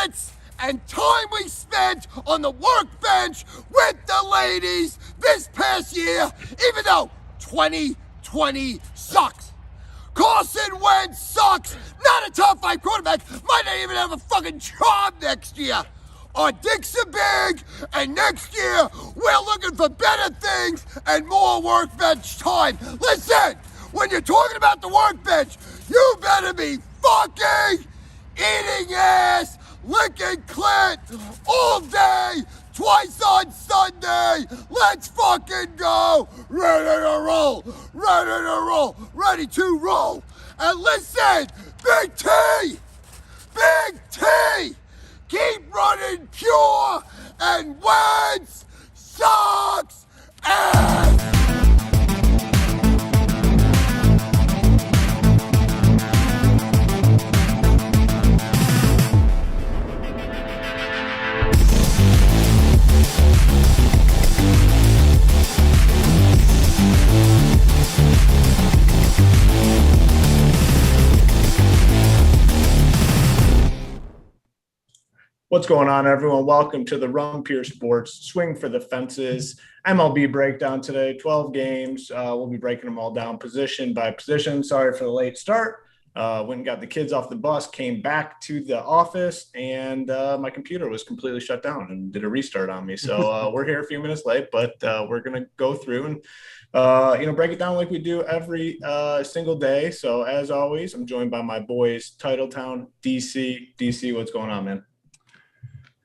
pilots, and time we spent on the workbench with the ladies this past year, even though 2020 sucks. Carson Wentz sucks. Not a top 5 quarterback. Might not even have a fucking job next year. Our dicks are big, and next year we're looking for better things and more workbench time. Listen, when you're talking about the workbench, you better be fucking eating ass, licking clit all day, twice on Sunday. Let's fucking go. Ready to roll. Ready to roll. Ready to roll. And listen, Big T. Big T. Keep running pure, and Wentz sucks ass. What's going on, everyone? Welcome to the Run Pure Sports Swing for the Fences MLB breakdown today. 12 games. We'll be breaking them all down position by position. Sorry for the late start. Went and got the kids off the bus, came back to the office, and my computer was completely shut down and did a restart on me. So we're here a few minutes late, but we're going to go through and break it down like we do every single day. So as always, I'm joined by my boys, Titletown, DC. DC, what's going on, man?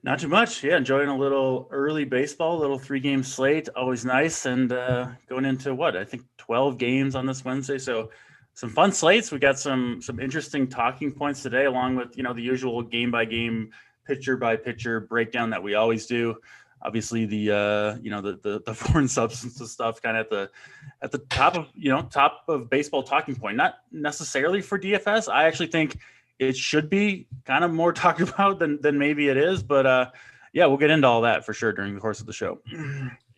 Not too much. Yeah, enjoying a little early baseball, a little 3-game slate. Always nice. And going into I think 12 games on this Wednesday. So some fun slates. We got some interesting talking points today, along with, the usual game-by-game, pitcher-by-pitcher breakdown that we always do. Obviously, the foreign substances stuff kind of at the top of baseball talking point. Not necessarily for DFS. I actually think it should be kind of more talked about than maybe it is, but we'll get into all that for sure during the course of the show.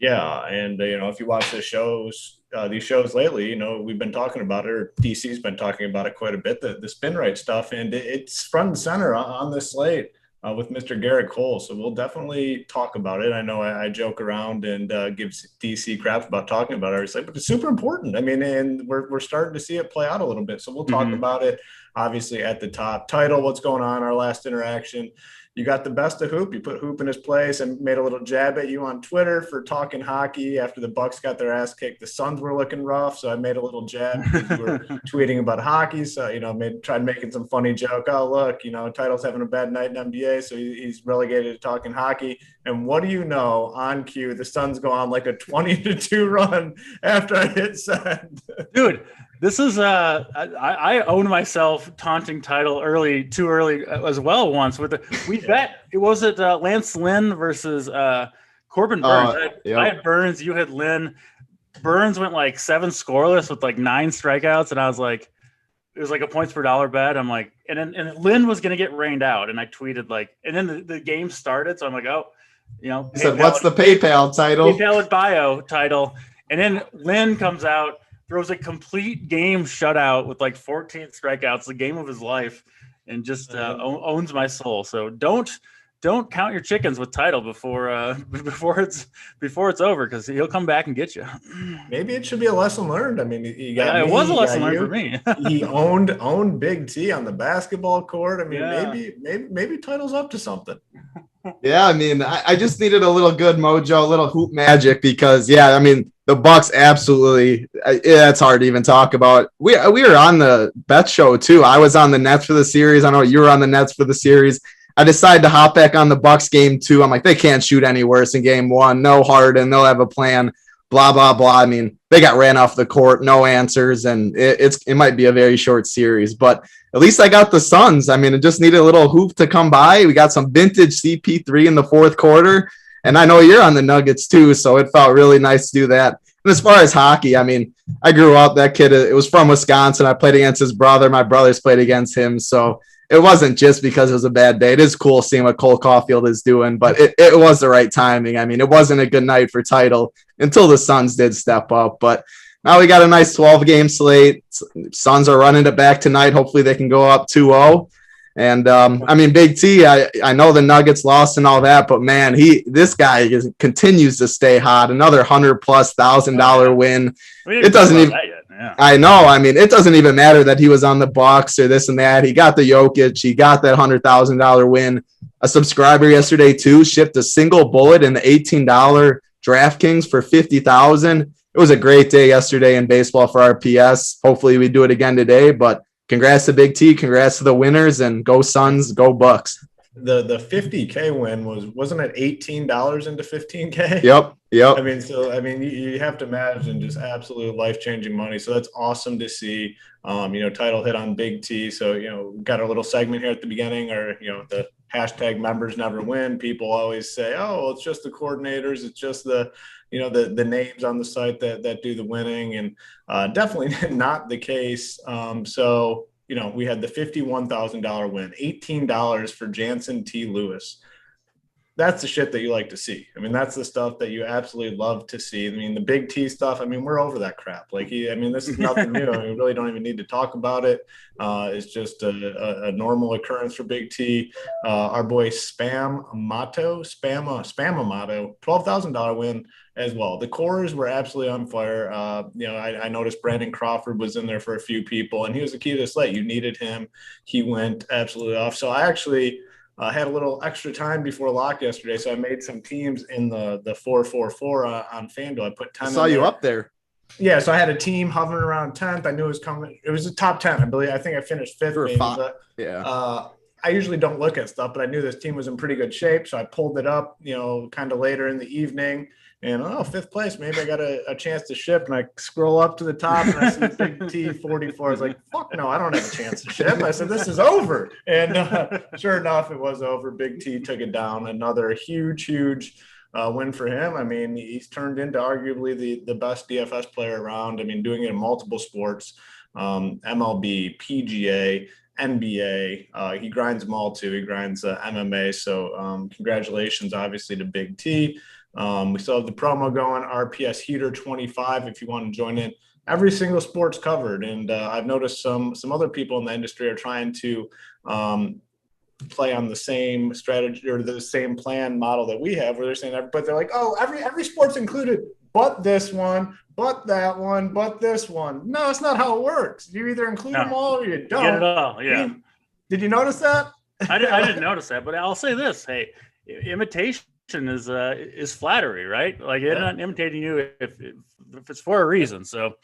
Yeah, and if you watch these shows lately, we've been talking about it, or DC's been talking about it quite a bit, the spin rate stuff, and it's front and center on this slate with Mr. Garrett Cole. So we'll definitely talk about it. I know I joke around and give DC crap about talking about it every slate, but it's super important. I mean, and we're starting to see it play out a little bit. So we'll talk about it. Obviously at the top. Title, what's going on? Our last interaction. You got the best of Hoop. You put Hoop in his place and made a little jab at you on Twitter for talking hockey after the Bucks got their ass kicked. The Suns were looking rough, so I made a little jab because you were tweeting about hockey. So, tried making some funny joke. Oh, look, Title's having a bad night in NBA, so he's relegated to talking hockey. And what do you know? On cue, the Suns go on like a 20-2 run after I hit send. Dude, this is I owned myself taunting Title too early as well once with we bet it was Lance Lynn versus Corbin Burns. I had Burns, you had Lynn. Burns went like 7 scoreless with like 9 strikeouts, and I was like, it was like a points per dollar bet. I'm like, and Lynn was gonna get rained out, and I tweeted and then the game started, so I'm like, he said, what's the PayPal title? PayPal with bio title, and then Lynn comes out. Throws a complete game shutout with like 14 strikeouts, the game of his life, and just owns my soul. So don't count your chickens with Title before it's over, because he'll come back and get you. Maybe it should be a lesson learned. I mean, it was a lesson learned for me. He owned Big T on the basketball court. I mean, maybe Title's up to something. Yeah, I mean, I just needed a little good mojo, a little hoop magic, because the Bucks absolutely, it's hard to even talk about. We were on the bet show too. I was on the Nets for the series. I know you were on the Nets for the series. I decided to hop back on the Bucks game 2. I'm like, they can't shoot any worse in game 1. No Harden, they'll have a plan. Blah blah blah. I mean, they got ran off the court, no answers, and it might be a very short series. But at least I got the Suns. I mean, it just needed a little hoop to come by. We got some vintage CP3 in the 4th quarter. And I know you're on the Nuggets too, so it felt really nice to do that. And as far as hockey, I mean, I grew up, that kid, it was from Wisconsin. I played against his brother. My brothers played against him. So it wasn't just because it was a bad day. It is cool seeing what Cole Caulfield is doing, but it was the right timing. I mean, it wasn't a good night for Title until the Suns did step up. But now we got a nice 12-game slate. Suns are running it back tonight. Hopefully they can go up 2-0. And I mean, Big T, I know the Nuggets lost and all that, but man, this guy continues to stay hot. Another $100,000+ win. It doesn't even. Yeah. I know. I mean, it doesn't even matter that he was on the Bucks or this and that. He got the Jokic. He got that $100,000 win. A subscriber yesterday too shipped a single bullet in the $18 DraftKings for $50,000. It was a great day yesterday in baseball for RPS. Hopefully we do it again today, but congrats to Big T, congrats to the winners, and go Suns, go Bucks. The $50K win wasn't it $18 into $15K? Yep. I mean, you have to imagine just absolute life-changing money. So that's awesome to see. Title hit on Big T. So, got our little segment here at the beginning, or, the hashtag members never win. People always say, oh, it's just the coordinators. It's just the names on the site that do the winning, and definitely not the case. We had the $51,000 win, $18 for Jansen T. Lewis. That's the shit that you like to see. I mean, that's the stuff that you absolutely love to see. I mean, the Big T stuff, I mean, we're over that crap. This is nothing new. I mean, we really don't even need to talk about it. It's just a normal occurrence for Big T. Our boy Spam Amato, $12,000 win as well. The cores were absolutely on fire. I noticed Brandon Crawford was in there for a few people, and he was the key to the slate. You needed him. He went absolutely off. So I actually had a little extra time before lock yesterday, so I made some teams in the 4-4-4 on FanDuel. I put 10. I saw you up there. Yeah, so I had a team hovering around 10th. I knew it was coming. It was a top 10, I believe. I think I finished 5th. Maybe, but, yeah. I usually don't look at stuff, but I knew this team was in pretty good shape, so I pulled it up, kind of later in the evening. And 5th place, maybe I got a chance to ship. And I scroll up to the top and I see Big T 44. I was like, fuck no, I don't have a chance to ship. I said, this is over. And sure enough, it was over. Big T took it down. Another huge win for him. I mean, he's turned into arguably the best DFS player around. I mean, doing it in multiple sports, MLB, PGA, NBA. He grinds them all too. He grinds MMA. So congratulations, obviously, to Big T. We still have the promo going, RPS Heater 25, if you want to join in. Every single sport's covered. And I've noticed some other people in the industry are trying to play on the same strategy or the same plan model that we have, where they're saying, but they're like, oh, every sport's included, but this one, but that one, but this one. No, that's not how it works. You either include them all or you don't. Get it all, yeah. Did you notice that? I didn't notice that, but I'll say this. Hey, imitation is flattery, right? Like, they're not imitating you if it's for a reason. So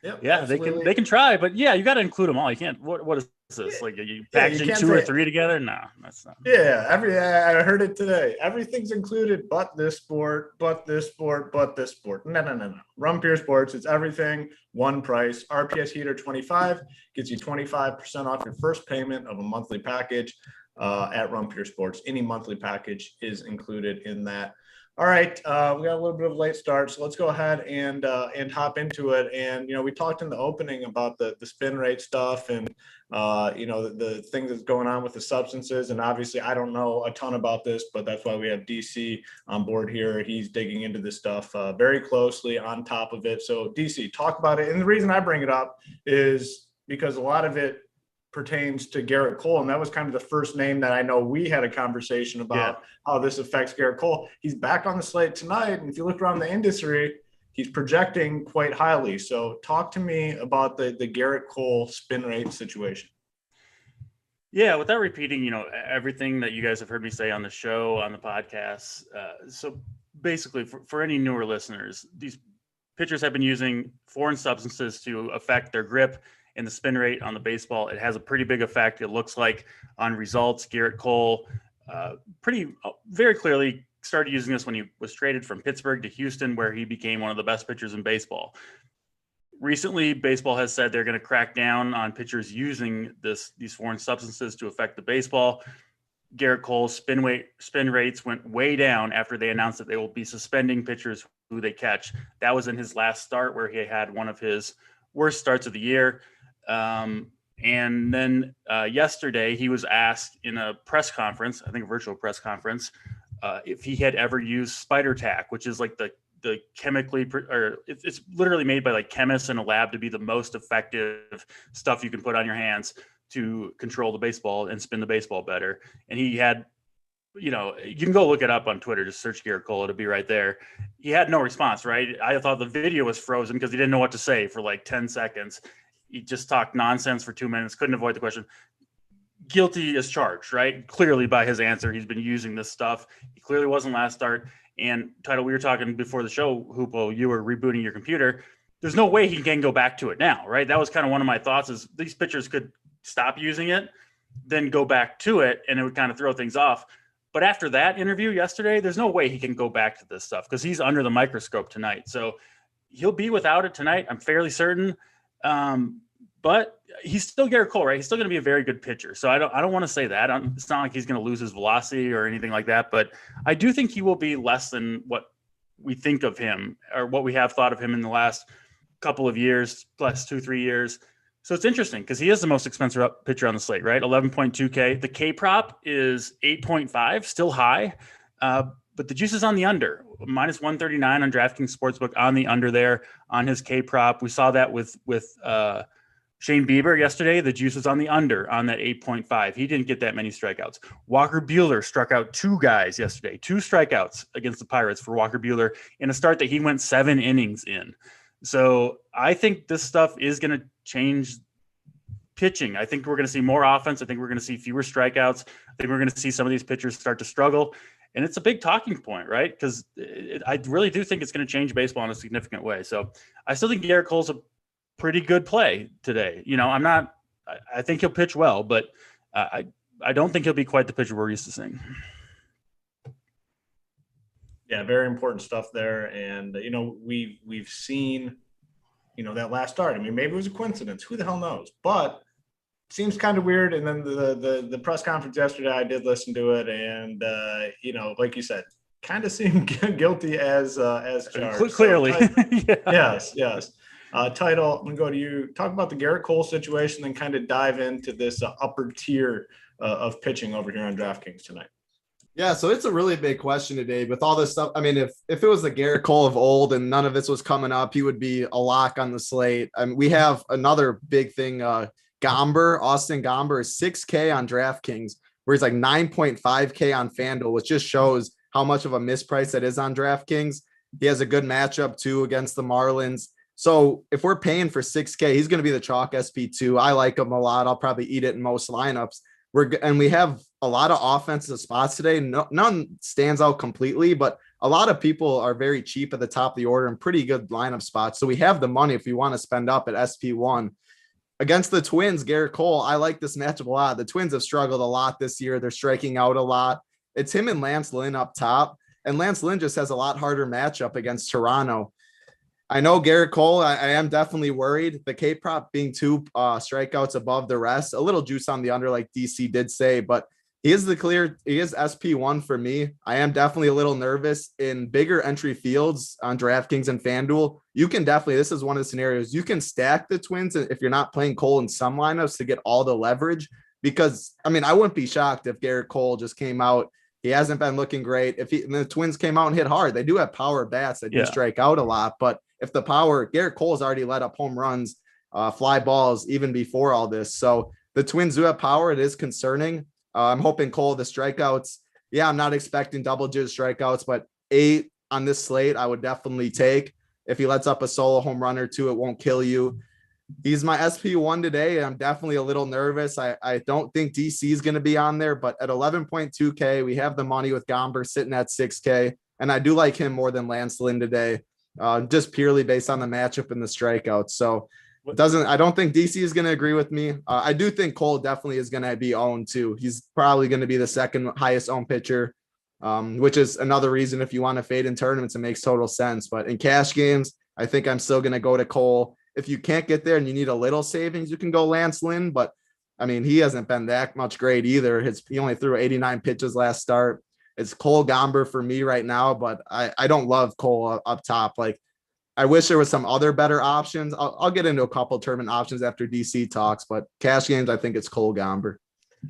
they can try, but you got to include them all. You can't. What is this? Like, you packaging 2 or 3 together? No, that's not. Yeah, I heard it today. Everything's included, but this sport, but this sport, but this sport. No. Run Pure Sports. It's everything, one price. RPS Heater 25 gets you 25% off your first payment of a monthly package. At Run Pure Sports. Any monthly package is included in that. All right, we got a little bit of a late start, so let's go ahead and hop into it. And we talked in the opening about the spin rate stuff and the things that's going on with the substances. And obviously, I don't know a ton about this, but that's why we have DC on board here. He's digging into this stuff very closely, on top of it. So DC, talk about it. And the reason I bring it up is because a lot of it pertains to Garrett Cole, and that was kind of the first name that I know we had a conversation about how this affects Garrett Cole. He's back on the slate tonight, and if you look around the industry, he's projecting quite highly. So talk to me about the Garrett Cole spin rate situation. Yeah, without repeating, everything that you guys have heard me say on the show, on the podcast. So basically, for any newer listeners, these pitchers have been using foreign substances to affect their grip and the spin rate on the baseball. It has a pretty big effect. It looks like on results, Garrett Cole very clearly started using this when he was traded from Pittsburgh to Houston, where he became one of the best pitchers in baseball. Recently, baseball has said they're going to crack down on pitchers using these foreign substances to affect the baseball. Garrett Cole's spin rates went way down after they announced that they will be suspending pitchers who they catch. That was in his last start, where he had one of his worst starts of the year. And then yesterday he was asked in a press conference, I think a virtual press conference, if he had ever used spider tack, which is like the chemically, or it's literally made by like chemists in a lab to be the most effective stuff you can put on your hands to control the baseball and spin the baseball better. And he had, you can go look it up on Twitter, just search Garrett Cole, it'll be right there. He had no response, right? I thought the video was frozen because he didn't know what to say for like 10 seconds. He just talked nonsense for 2 minutes, couldn't avoid the question. Guilty as charged, right? Clearly by his answer, he's been using this stuff. He clearly wasn't last start. And Title, we were talking before the show, Hoopo, you were rebooting your computer. There's no way he can go back to it now, right? That was kind of one of my thoughts, is these pitchers could stop using it, then go back to it, and it would kind of throw things off. But after that interview yesterday, there's no way he can go back to this stuff because he's under the microscope tonight. So he'll be without it tonight, I'm fairly certain. But he's still Garrett Cole, right? He's still going to be a very good pitcher. So I don't want to say that. It's not like he's going to lose his velocity or anything like that. But I do think he will be less than what we think of him, or what we have thought of him in the last couple of years, last 2-3 years. So it's interesting because he is the most expensive pitcher on the slate, right? 11.2K. The K prop is 8.5, still high. But the juice is on the under, minus 139 on DraftKings Sportsbook, on the under there on his K prop. We saw that with Shane Bieber yesterday. The juice was on the under on that 8.5. He didn't get that many strikeouts. Walker Buehler struck out 2 guys yesterday, 2 strikeouts against the Pirates for Walker Buehler in a start that he went 7 innings in. So I think this stuff is going to change pitching. I think we're going to see more offense. I think we're going to see fewer strikeouts. I think we're going to see some of these pitchers start to struggle. And it's a big talking point, right? Because I really do think it's going to change baseball in a significant way. So I still think Garrett Cole's a pretty good play today. I think he'll pitch well, but I don't think he'll be quite the pitcher we're used to seeing. Yeah, very important stuff there. And, we've seen, that last start. I mean, maybe it was a coincidence. Who the hell knows? But it seems kind of weird. And then the press conference yesterday, I did listen to it. And, like you said, kind of seemed guilty as charged. Clearly. So, yes. Title, I'm going to go to you. Talk about the Garrett Cole situation, then kind of dive into this upper tier of pitching over here on DraftKings tonight. Yeah, so it's a really big question today with all this stuff. I mean, if it was the Garrett Cole of old and none of this was coming up, he would be a lock on the slate. I mean, we have another big thing. Austin Gomber is 6K on DraftKings, where he's like 9.5K on FanDuel, which just shows how much of a misprice that is on DraftKings. He has a good matchup too against the Marlins. So if we're paying for 6K, he's going to be the chalk SP2. I like him a lot. I'll probably eat it in most lineups. We have a lot of offensive spots today. None stands out completely, but a lot of people are very cheap at the top of the order and pretty good lineup spots. So we have the money if we want to spend up at SP1. Against the Twins, Garrett Cole, I like this matchup a lot. The Twins have struggled a lot this year. They're striking out a lot. It's him and Lance Lynn up top, and Lance Lynn just has a lot harder matchup against Toronto. I know Garrett Cole, I am definitely worried. The K prop being 2 strikeouts above the rest, a little juice on the under, like DC did say, but he is SP1 for me. I am definitely a little nervous in bigger entry fields on DraftKings and FanDuel. You can definitely, this is one of the scenarios, you can stack the Twins if you're not playing Cole in some lineups to get all the leverage, because I mean, I wouldn't be shocked if Garrett Cole just came out. He hasn't been looking great. If the Twins came out and hit hard, they do have power bats that do strike out a lot, but if the power, Garrett Cole's already let up home runs, fly balls even before all this. So the Twins do have power. It is concerning. I'm hoping Cole, the strikeouts. Yeah, I'm not expecting double-digit strikeouts, but 8 on this slate, I would definitely take. If he lets up a solo home run or 2, it won't kill you. He's my SP1 today. I'm definitely a little nervous. I don't think DC is going to be on there, but at 11.2K, we have the money with Gomber sitting at 6K, and I do like him more than Lance Lynn today. Just purely based on the matchup and the strikeouts. So I don't think DC is going to agree with me. I do think Cole definitely is going to be owned too. He's probably going to be the second highest owned pitcher, which is another reason if you want to fade in tournaments, it makes total sense. But in cash games, I think I'm still going to go to Cole. If you can't get there and you need a little savings, you can go Lance Lynn. But I mean, he hasn't been that much great either. He only threw 89 pitches last start. It's Cole Gomber for me right now, but I don't love Cole up top. Like, I wish there was some other better options. I'll get into a couple tournament options after DC talks, but cash games, I think it's Cole Gomber.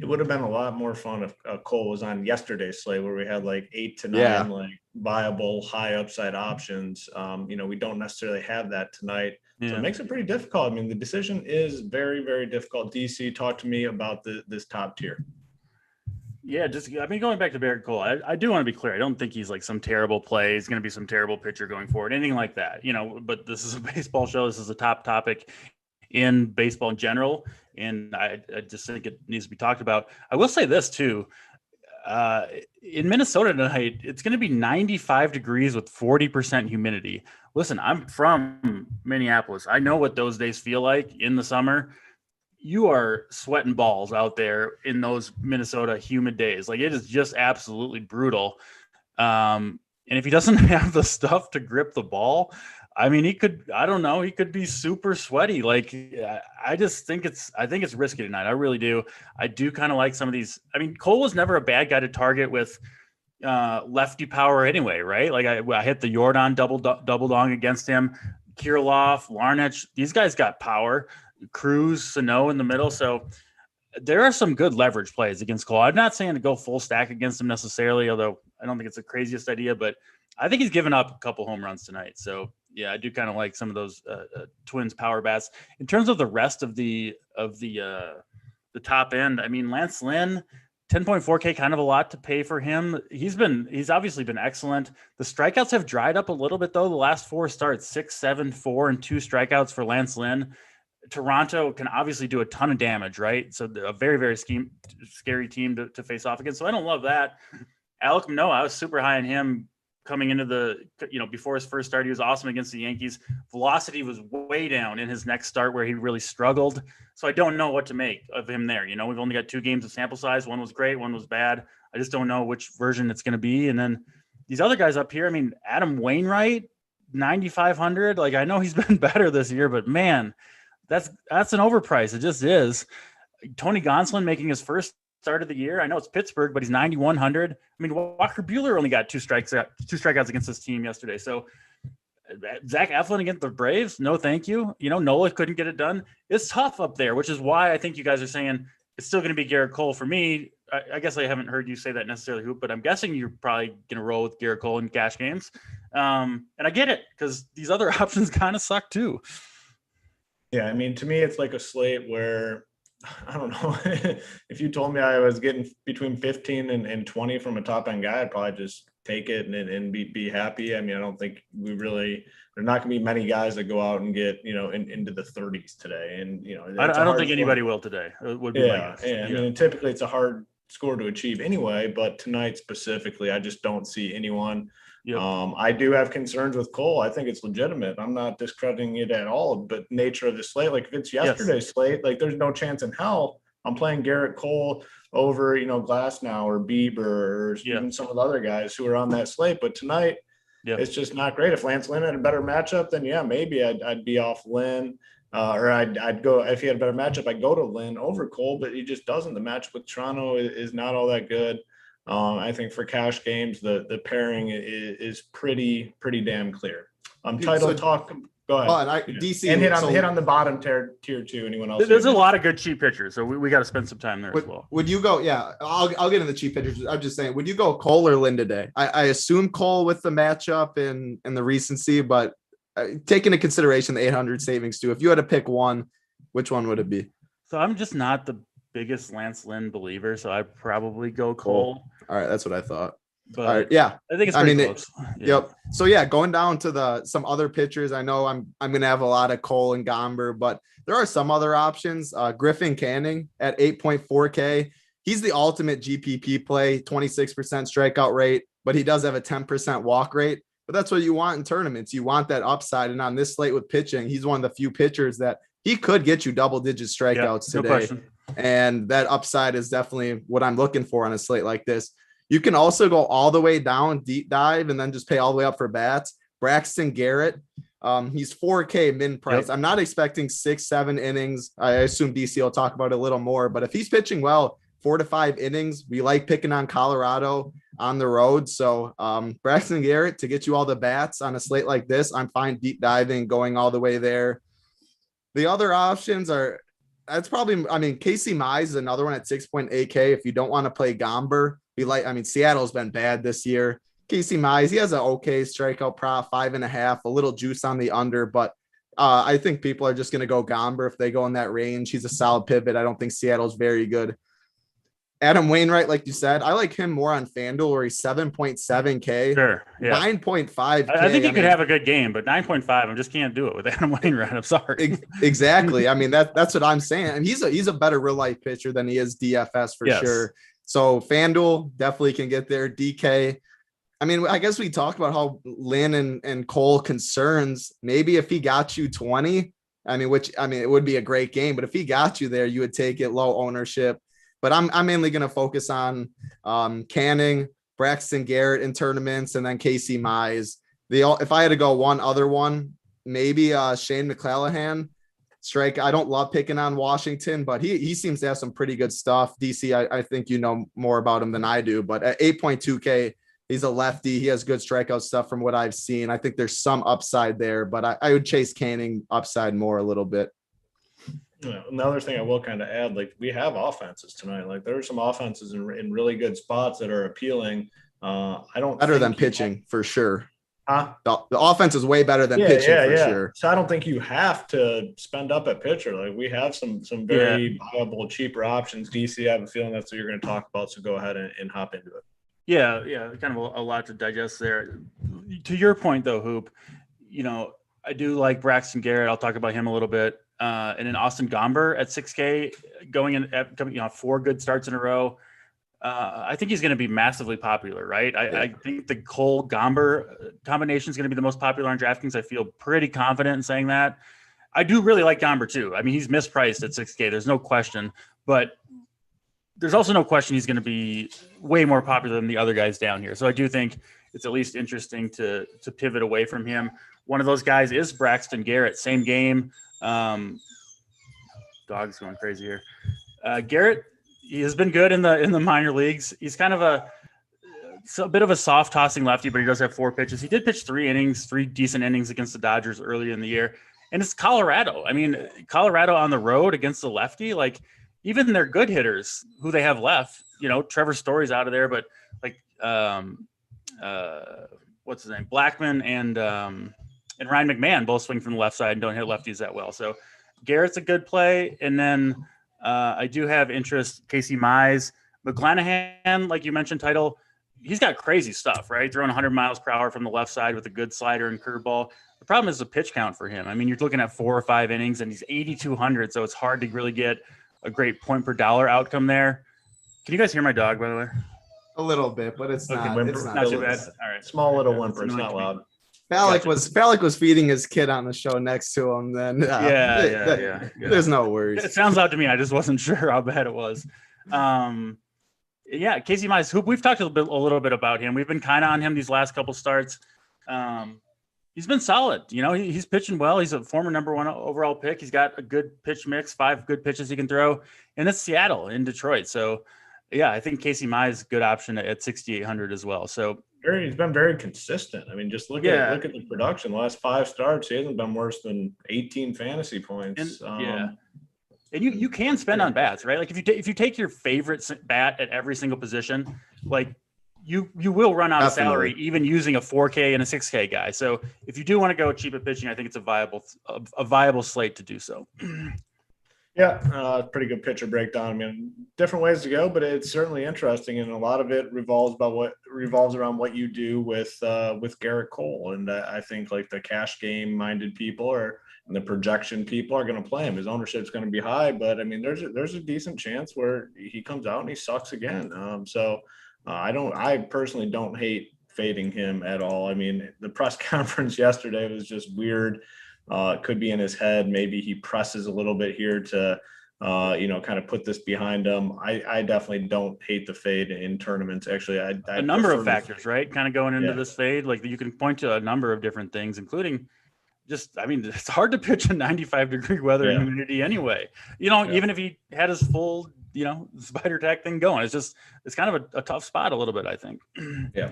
It would have been a lot more fun if Cole was on yesterday's slate where we had like 8 to 9 like viable high upside options. We don't necessarily have that tonight. Yeah. So it makes it pretty difficult. I mean, the decision is very, very difficult. DC, talk to me about this top tier. Yeah, going back to Barrett Cole, I do want to be clear. I don't think he's like some terrible play. He's going to be some terrible pitcher going forward, anything like that, but this is a baseball show. This is a top topic in baseball in general. And I just think it needs to be talked about. I will say this too. In Minnesota tonight, it's going to be 95 degrees with 40% humidity. Listen, I'm from Minneapolis. I know what those days feel like in the summer. You are sweating balls out there in those Minnesota humid days. Like, it is just absolutely brutal. And if he doesn't have the stuff to grip the ball, I mean, he could be super sweaty. Like, I think it's risky tonight. I really do. I do kind of like some of these. I mean, Cole was never a bad guy to target with lefty power anyway, right? Like, I hit the Jordan double dong against him. Kirilloff, Larnach, these guys got power. Cruz, Sano in the middle. So there are some good leverage plays against Cole. I'm not saying to go full stack against him necessarily, although I don't think it's the craziest idea, but I think he's given up a couple home runs tonight. So yeah, I do kind of like some of those Twins power bats. In terms of the rest of the top end, I mean, Lance Lynn, 10.4K, kind of a lot to pay for him. He's obviously been excellent. The strikeouts have dried up a little bit though. The last 4 starts, 6, 7, 4, and 2 strikeouts for Lance Lynn. Toronto can obviously do a ton of damage, right? So a very, very scary team to face off against. So I don't love that. Alek Manoah, I was super high on him coming into before his first start. He was awesome against the Yankees. Velocity was way down in his next start where he really struggled. So I don't know what to make of him there. We've only got 2 games of sample size. One was great, one was bad. I just don't know which version it's going to be. And then these other guys up here, I mean, Adam Wainwright, 9,500. Like, I know he's been better this year, but man, that's an overprice. It just is. Tony Gonsolin making his first start of the year. I know it's Pittsburgh, but he's 9,100. I mean, Walker Buehler only got 2 strikeouts against this team yesterday. So Zach Eflin against the Braves, no thank you. Nola couldn't get it done. It's tough up there, which is why I think you guys are saying it's still going to be Garrett Cole. For me, I guess I haven't heard you say that necessarily, Hoop, but I'm guessing you're probably going to roll with Garrett Cole in cash games. And I get it, because these other options kind of suck too. Yeah, I mean, to me, it's like a slate where, I don't know, if you told me I was getting between 15 and 20 from a top end guy, I'd probably just take it and be happy. I mean, I don't think there's not going to be many guys that go out and get, into the 30s today. And, I don't think anybody will today. It would be yeah. I mean, typically it's a hard score to achieve anyway, but tonight specifically, I just don't see anyone. Yep. I do have concerns with Cole. I think it's legitimate. I'm not discrediting it at all, but nature of the slate, like if it's yesterday's slate, like there's no chance in hell I'm playing Garrett Cole over, Glasnow or Bieber or even some of the other guys who are on that slate. But tonight, it's just not great. If Lance Lynn had a better matchup, then maybe I'd be off Lynn. Or I'd go, if he had a better matchup, I'd go to Lynn over Cole, but he just doesn't. The matchup with Toronto is not all that good. I think for cash games, the pairing is pretty damn clear. Title talk. Go ahead. DC and hit on the bottom tier too. Anyone else? There's a lot of good cheap pitchers, so we got to spend some time there as well. Would you go? Yeah, I'll get in the cheap pitchers. I'm just saying, would you go Cole or Lynn today? I assume Cole with the matchup and the recency, but take into consideration the 800 savings too. If you had to pick one, which one would it be? So I'm just not the biggest Lance Lynn believer, so I'd probably go Cole. All right, that's what I thought. But all right, yeah, I think it's pretty close. Yep. So going down to some other pitchers. I know I'm gonna have a lot of Cole and Gomber, but there are some other options. Griffin Canning at 8.4K. He's the ultimate GPP play, 26% strikeout rate, but he does have a 10% walk rate. But that's what you want in tournaments. You want that upside. And on this slate with pitching, he's one of the few pitchers that he could get you double-digit strikeouts today. No question. And that upside is definitely what I'm looking for on a slate like this. You can also go all the way down, deep dive, and then just pay all the way up for bats. Braxton Garrett, he's 4K min price. Yep. I'm not expecting 6-7 innings. I assume DC will talk about it a little more, but if he's pitching well, 4 to 5 innings, we like picking on Colorado on the road. So Braxton Garrett to get you all the bats on a slate like this, I'm fine deep diving, going all the way there. The other options are, Casey Mize is another one at 6.8K. If you don't want to play Gomber, Seattle's been bad this year. Casey Mize, he has an okay strikeout prop, 5.5, a little juice on the under, but I think people are just going to go Gomber if they go in that range. He's a solid pivot. I don't think Seattle's very good. Adam Wainwright, like you said, I like him more on FanDuel where he's 7.7K. Sure. Yeah. 9.5K. I think he could have a good game, but 9.5, I just can't do it with Adam Wainwright. I'm sorry. Exactly. I mean, that's what I'm saying. And he's a better real life pitcher than he is DFS for sure. So FanDuel definitely can get there. DK. I mean, I guess we talked about how Lynn and Cole concerns. Maybe if he got you 20, it would be a great game, but if he got you there, you would take it low ownership. But I'm mainly going to focus on Canning, Braxton Garrett in tournaments, and then Casey Mize. If I had to go one other one, maybe Shane McClanahan. Strike. I don't love picking on Washington, but he seems to have some pretty good stuff. DC, I think you know more about him than I do, but at 8.2K, he's a lefty. He has good strikeout stuff from what I've seen. I think there's some upside there, but I would chase Canning upside more a little bit. Another thing I will kind of add, like we have offenses tonight. Like there are some offenses in really good spots that are appealing. I don't better than pitching for sure. The offense is way better than pitching for sure. So I don't think you have to spend up at pitcher. Like we have some very viable, cheaper options. DC, I have a feeling that's what you're going to talk about. So go ahead and hop into it. Yeah, kind of a lot to digest there. To your point, though, Hoop, I do like Braxton Garrett. I'll talk about him a little bit. And then Austin Gomber at 6K, going in at 4 good starts in a row. I think he's going to be massively popular, right? I think the Cole Gomber combination is going to be the most popular on DraftKings. I feel pretty confident in saying that. I do really like Gomber too. I mean, he's mispriced at 6K. There's no question, but there's also no question he's going to be way more popular than the other guys down here. So I do think it's at least interesting to pivot away from him. One of those guys is Braxton Garrett, same game. Dog's going crazy here. Garrett, he has been good in the minor leagues. He's kind of a bit of a soft tossing lefty, but he does have 4 pitches. He did pitch 3 decent innings against the Dodgers early in the year. And it's Colorado. I mean, Colorado on the road against the lefty, like even their good hitters who they have left, Trevor Story's out of there, but like, what's his name? Blackman and Ryan McMahon both swing from the left side and don't hit lefties that well. So Garrett's a good play. And then I do have interest, Casey Mize. McClanahan, like you mentioned, title, he's got crazy stuff, right? Throwing 100 miles per hour from the left side with a good slider and curveball. The problem is the pitch count for him. I mean, you're looking at 4 or 5 innings and he's 8,200. So it's hard to really get a great point per dollar outcome there. Can you guys hear my dog, by the way? A little bit, but it's not too bad. All right. Small little whimper. It's not loud. Phallic was feeding his kid on the show next to him. Then there's no worries. It sounds loud to me. I just wasn't sure how bad it was. Casey Mize, Hoop. We've talked a little bit about him. We've been kind of on him these last couple starts. He's been solid. He's pitching well. He's a former number 1 overall pick. He's got a good pitch mix, 5 good pitches he can throw, and it's Seattle in Detroit. So, I think Casey Mize good option at 6,800 as well. So. He's been very consistent. I mean, just look at the production. The last 5 starts, he hasn't been worse than 18 fantasy points. And you can spend on bats, right? Like if you take your favorite bat at every single position, like you will run out of salary even using a 4K and a 6K guy. So if you do want to go cheap at pitching, I think it's a viable slate to do so. Pretty good pitcher breakdown. I mean, different ways to go, but it's certainly interesting, and a lot of it revolves around what you do with Garrett Cole. And I think like the cash game minded people and the projection people are going to play him. His ownership is going to be high, but I mean, there's a decent chance where he comes out and he sucks again. I personally don't hate fading him at all. I mean, the press conference yesterday was just weird. It could be in his head. Maybe he presses a little bit here to, kind of put this behind him. I definitely don't hate the fade in tournaments. Actually, a number of factors, right? Kind of going into this fade, like you can point to a number of different things, including it's hard to pitch in 95-degree weather and humidity anyway. Even if he had his full, spider tack thing going, it's kind of a tough spot a little bit, I think. Yeah.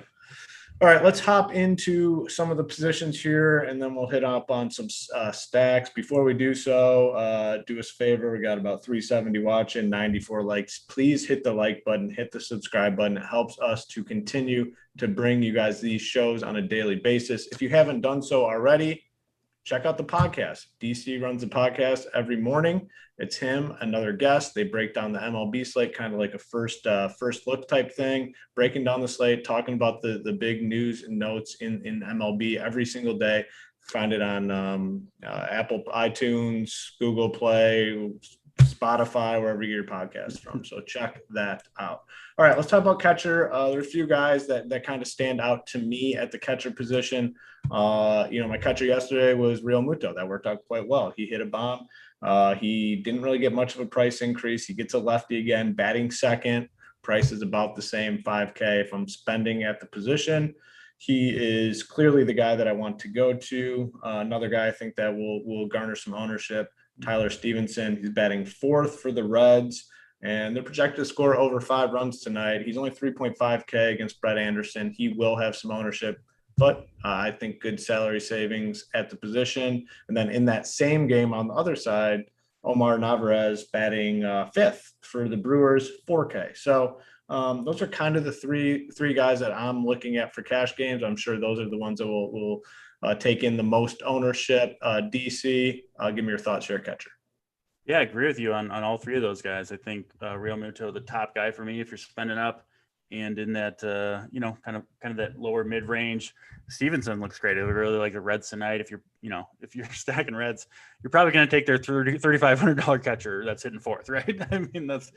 All right, let's hop into some of the positions here, and then we'll hit up on some stacks. Before we do so, do us a favor. We got about 370 watching, 94 likes. Please hit the like button, hit the subscribe button. It helps us to continue to bring you guys these shows on a daily basis. If you haven't done so already, check out the podcast. DC runs a podcast every morning. It's him, another guest. They break down the MLB slate, kind of like a first look type thing, breaking down the slate, talking about the big news and notes in MLB every single day. Find it on Apple iTunes, Google Play, Spotify, wherever you get your podcast from. So check that out. All right, let's talk about catcher. There are a few guys that kind of stand out to me at the catcher position. My catcher yesterday was Real Muto. That worked out quite well. He hit a bomb. He didn't really get much of a price increase. He gets a lefty again, batting second. Price is about the same, $5K. If I'm spending at the position, he is clearly the guy that I want to go to. Another guy I think that will garner some ownership, Tyler Stevenson. He's batting fourth for the Reds, and they're projected to score over 5 runs tonight. He's only 3.5K against Brett Anderson. He will have some ownership, but I think good salary savings at the position. And then in that same game on the other side, Omar Narvaez batting fifth for the Brewers, 4K. So those are kind of the three guys that I'm looking at for cash games. I'm sure those are the ones that will take in the most ownership. DC, give me your thoughts here, catcher. Yeah, I agree with you on all 3 of those guys. I think Real Muto, the top guy for me, if you're spending up and in that, kind of that lower mid range. Stevenson looks great. I really like the Reds tonight. If you're stacking Reds, you're probably going to take their $3,500 catcher that's hitting fourth, right? I mean, that's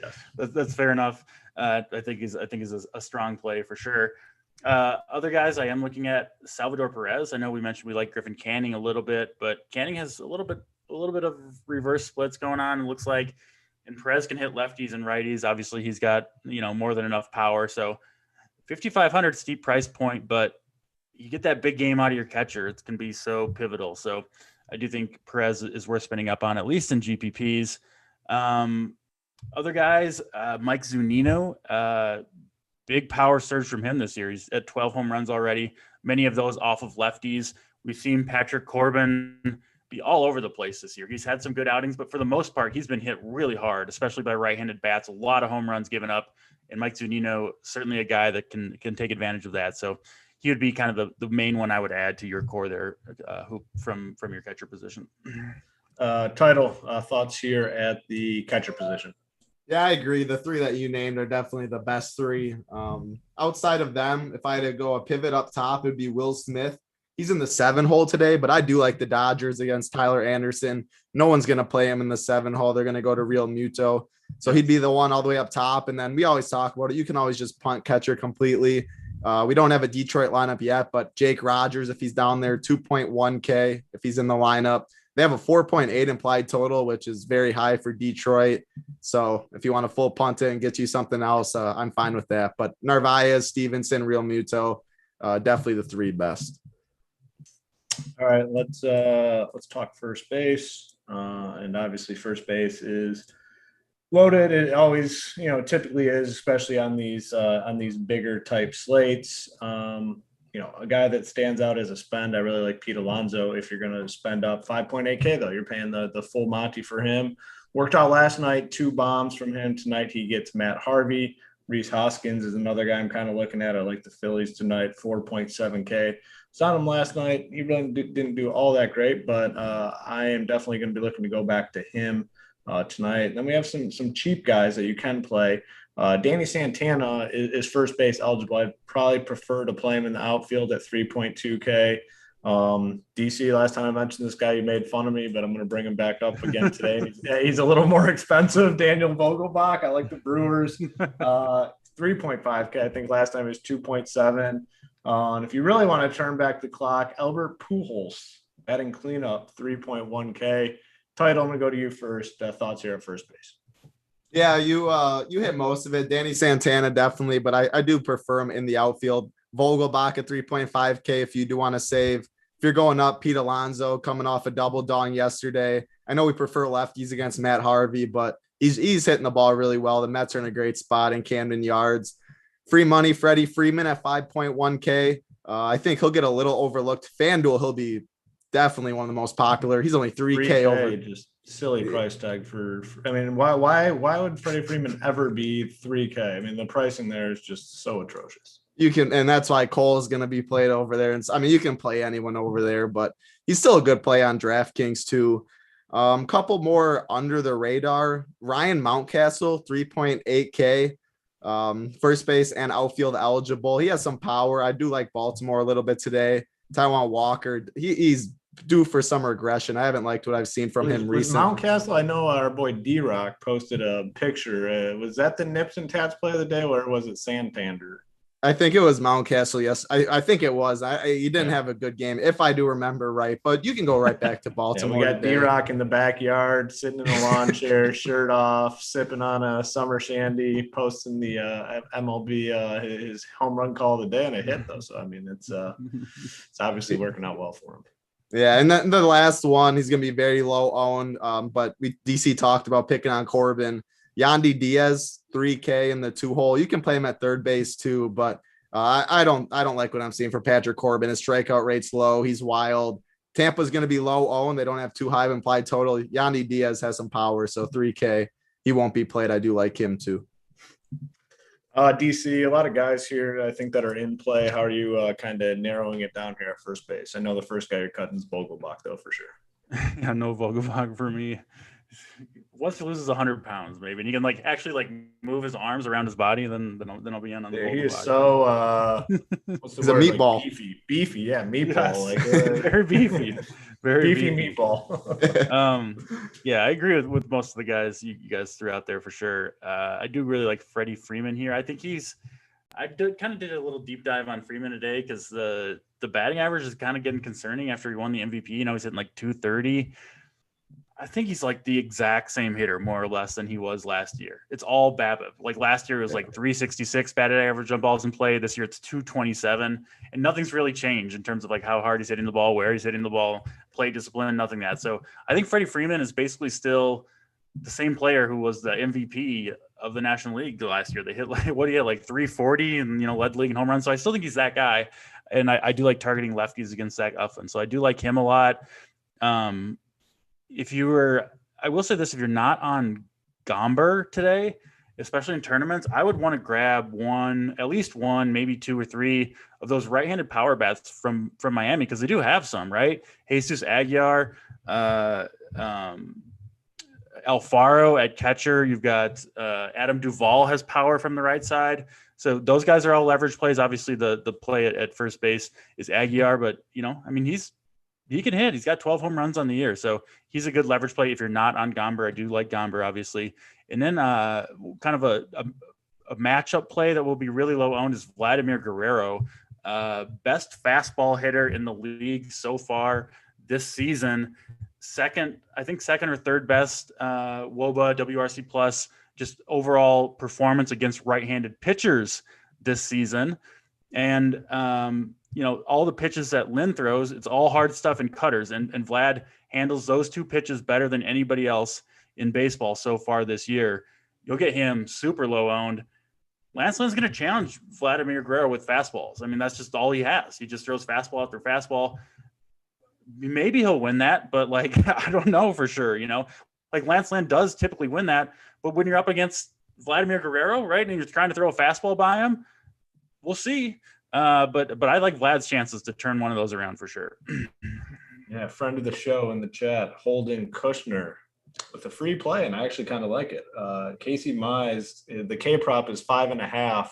fair enough. I think is a strong play for sure. Other guys I am looking at, Salvador Perez. I know we mentioned we like Griffin Canning a little bit, but Canning has a little bit of reverse splits going on. It looks like, and Perez can hit lefties and righties. Obviously he's got, more than enough power. So 5,500 steep price point, but you get that big game out of your catcher. It's going to be so pivotal. So I do think Perez is worth spending up on, at least in GPPs. Other guys, Mike Zunino, big power surge from him this year. He's at 12 home runs already, many of those off of lefties. We've seen Patrick Corbin be all over the place this year. He's had some good outings, but for the most part, he's been hit really hard, especially by right-handed bats. A lot of home runs given up, and Mike Zunino, certainly a guy that can take advantage of that. So he would be kind of the main one I would add to your core there, from your catcher position. Thoughts here at the catcher position. Yeah, I agree. The 3 that you named are definitely the best 3. Outside of them, if I had to go a pivot up top, it'd be Will Smith. He's in the 7 hole today, but I do like the Dodgers against Tyler Anderson. No one's going to play him in the 7 hole. They're going to go to Real Muto. So he'd be the one all the way up top. And then we always talk about it. You can always just punt catcher completely. We don't have a Detroit lineup yet, but Jake Rogers, if he's down there, 2.1K if he's in the lineup. They have a 4.8 implied total, which is very high for Detroit. So if you want to full punt it and get you something else, I'm fine with that. But Narvaez, Stevenson, Real Muto, definitely the 3 best. All right, let's talk first base. And obviously first base is loaded. It always, typically is, especially on these bigger type slates. A guy that stands out as a spend, I really like Pete Alonso. If you're going to spend up 5.8K though, you're paying the full Monty for him. Worked out last night, 2 bombs from him. Tonight he gets Matt Harvey. Reese Hoskins is another guy I'm kind of looking at. I like the Phillies tonight, 4.7K. Saw him last night. He really didn't do all that great, but I am definitely going to be looking to go back to him tonight. Then we have some cheap guys that you can play. Danny Santana is first base eligible. I'd probably prefer to play him in the outfield at 3.2K. DC, last time I mentioned this guy, you made fun of me, but I'm going to bring him back up again today. He's a little more expensive. Daniel Vogelbach. I like the Brewers. 3.5K. I think last time it was 2.7. And if you really want to turn back the clock, Albert Pujols batting cleanup, 3.1K. Title, I'm going to go to you first. Thoughts here at first base. Yeah, you hit most of it. Danny Santana, definitely, but I do prefer him in the outfield. Vogelbach at 3.5K if you do want to save. If you're going up, Pete Alonso coming off a double dong yesterday. I know we prefer lefties against Matt Harvey, but he's hitting the ball really well. The Mets are in a great spot in Camden Yards. Free money, Freddie Freeman at 5.1K. I think he'll get a little overlooked. FanDuel, he'll be definitely one of the most popular. He's only 3K over. Just silly price tag for I mean, why would Freddie Freeman ever be 3K? I mean, the pricing there is just so atrocious. You can, and that's why Cole is going to be played over there. And I mean, you can play anyone over there, but he's still a good play on DraftKings too. Couple more under the radar. Ryan Mountcastle, 3.8K. First base and outfield eligible. He has some power. I do like Baltimore a little bit today. Taiwan Walker, he's due for some regression. I haven't liked what I've seen from him recently. Mountcastle, I know our boy D-Rock posted a picture. Was that the Nips and Tats play of the day, or was it Santander? I think it was Mountcastle. Yes, I think it was. He didn't have a good game, if I do remember right. But you can go right back to Baltimore. We got D-Rock in the backyard, sitting in a lawn chair, shirt off, sipping on a summer shandy, posting the MLB his home run call of the day, and a hit though. So I mean, it's obviously working out well for him. Yeah, and then the last one, he's going to be very low owned. But DC talked about picking on Corbin. Yandy Diaz, 3K in the 2-hole. You can play him at third base too, but I don't like what I'm seeing for Patrick Corbin. His strikeout rate's low. He's wild. Tampa's going to be low owned. They don't have too high of implied total. Yandy Diaz has some power, so 3K. He won't be played. I do like him too. DC, a lot of guys here, I think, that are in play. How are you kind of narrowing it down here at first base? I know the first guy you're cutting is Vogelbach, though, for sure. Yeah, no Vogelbach for me. Once he loses 100 pounds, maybe, and he can actually move his arms around his body, then I'll be in on the Vogelbach. He is so what's the He's word? a meatball. Beefy, yeah, meatball. Yes. Very beefy. Very beefy meatball. Yeah, I agree with most of the guys you guys threw out there for sure. I do really like Freddie Freeman here. I think I kind of did a little deep dive on Freeman today because the batting average is kind of getting concerning after he won the MVP. You know, he's hitting 230. I think he's the exact same hitter, more or less, than he was last year. It's all BABIP. Last year it was 366 batted average on balls in play. This year it's 227, and nothing's really changed in terms of how hard he's hitting the ball, where he's hitting the ball, play discipline, nothing that. So I think Freddie Freeman is basically still the same player who was the MVP of the National League last year. They hit 340 and led the league in home runs. So I still think he's that guy, and I do like targeting lefties against Zach Eflin. So I do like him a lot. I will say this, if you're not on Gomber today, especially in tournaments, I would want to grab at least one, maybe two or three of those right-handed power bats from Miami, because they do have some, right? Jesus Aguilar, Alfaro at catcher. You've got Adam Duvall has power from the right side. So those guys are all leverage plays. Obviously, the play at first base is Aguilar, but he can hit. He's got 12 home runs on the year. So he's a good leverage play if you're not on Gomber. I do like Gomber, obviously. And then kind of a matchup play that will be really low owned is Vladimir Guerrero. Best fastball hitter in the league so far this season. Second or third best WOBA, WRC plus, just overall performance against right-handed pitchers this season. And, all the pitches that Lynn throws, it's all hard stuff and cutters. And Vlad handles those two pitches better than anybody else in baseball so far this year. You'll get him super low owned. Lance Lynn's going to challenge Vladimir Guerrero with fastballs. I mean, that's just all he has. He just throws fastball after fastball. Maybe he'll win that, but I don't know for sure. Lance Lynn does typically win that, but when you're up against Vladimir Guerrero, right, and you're trying to throw a fastball by him, we'll see. But I like Vlad's chances to turn one of those around for sure. Yeah, friend of the show in the chat, Holden Kushner, with a free play, and I actually kind of like it. Casey Mize, the K prop is 5.5,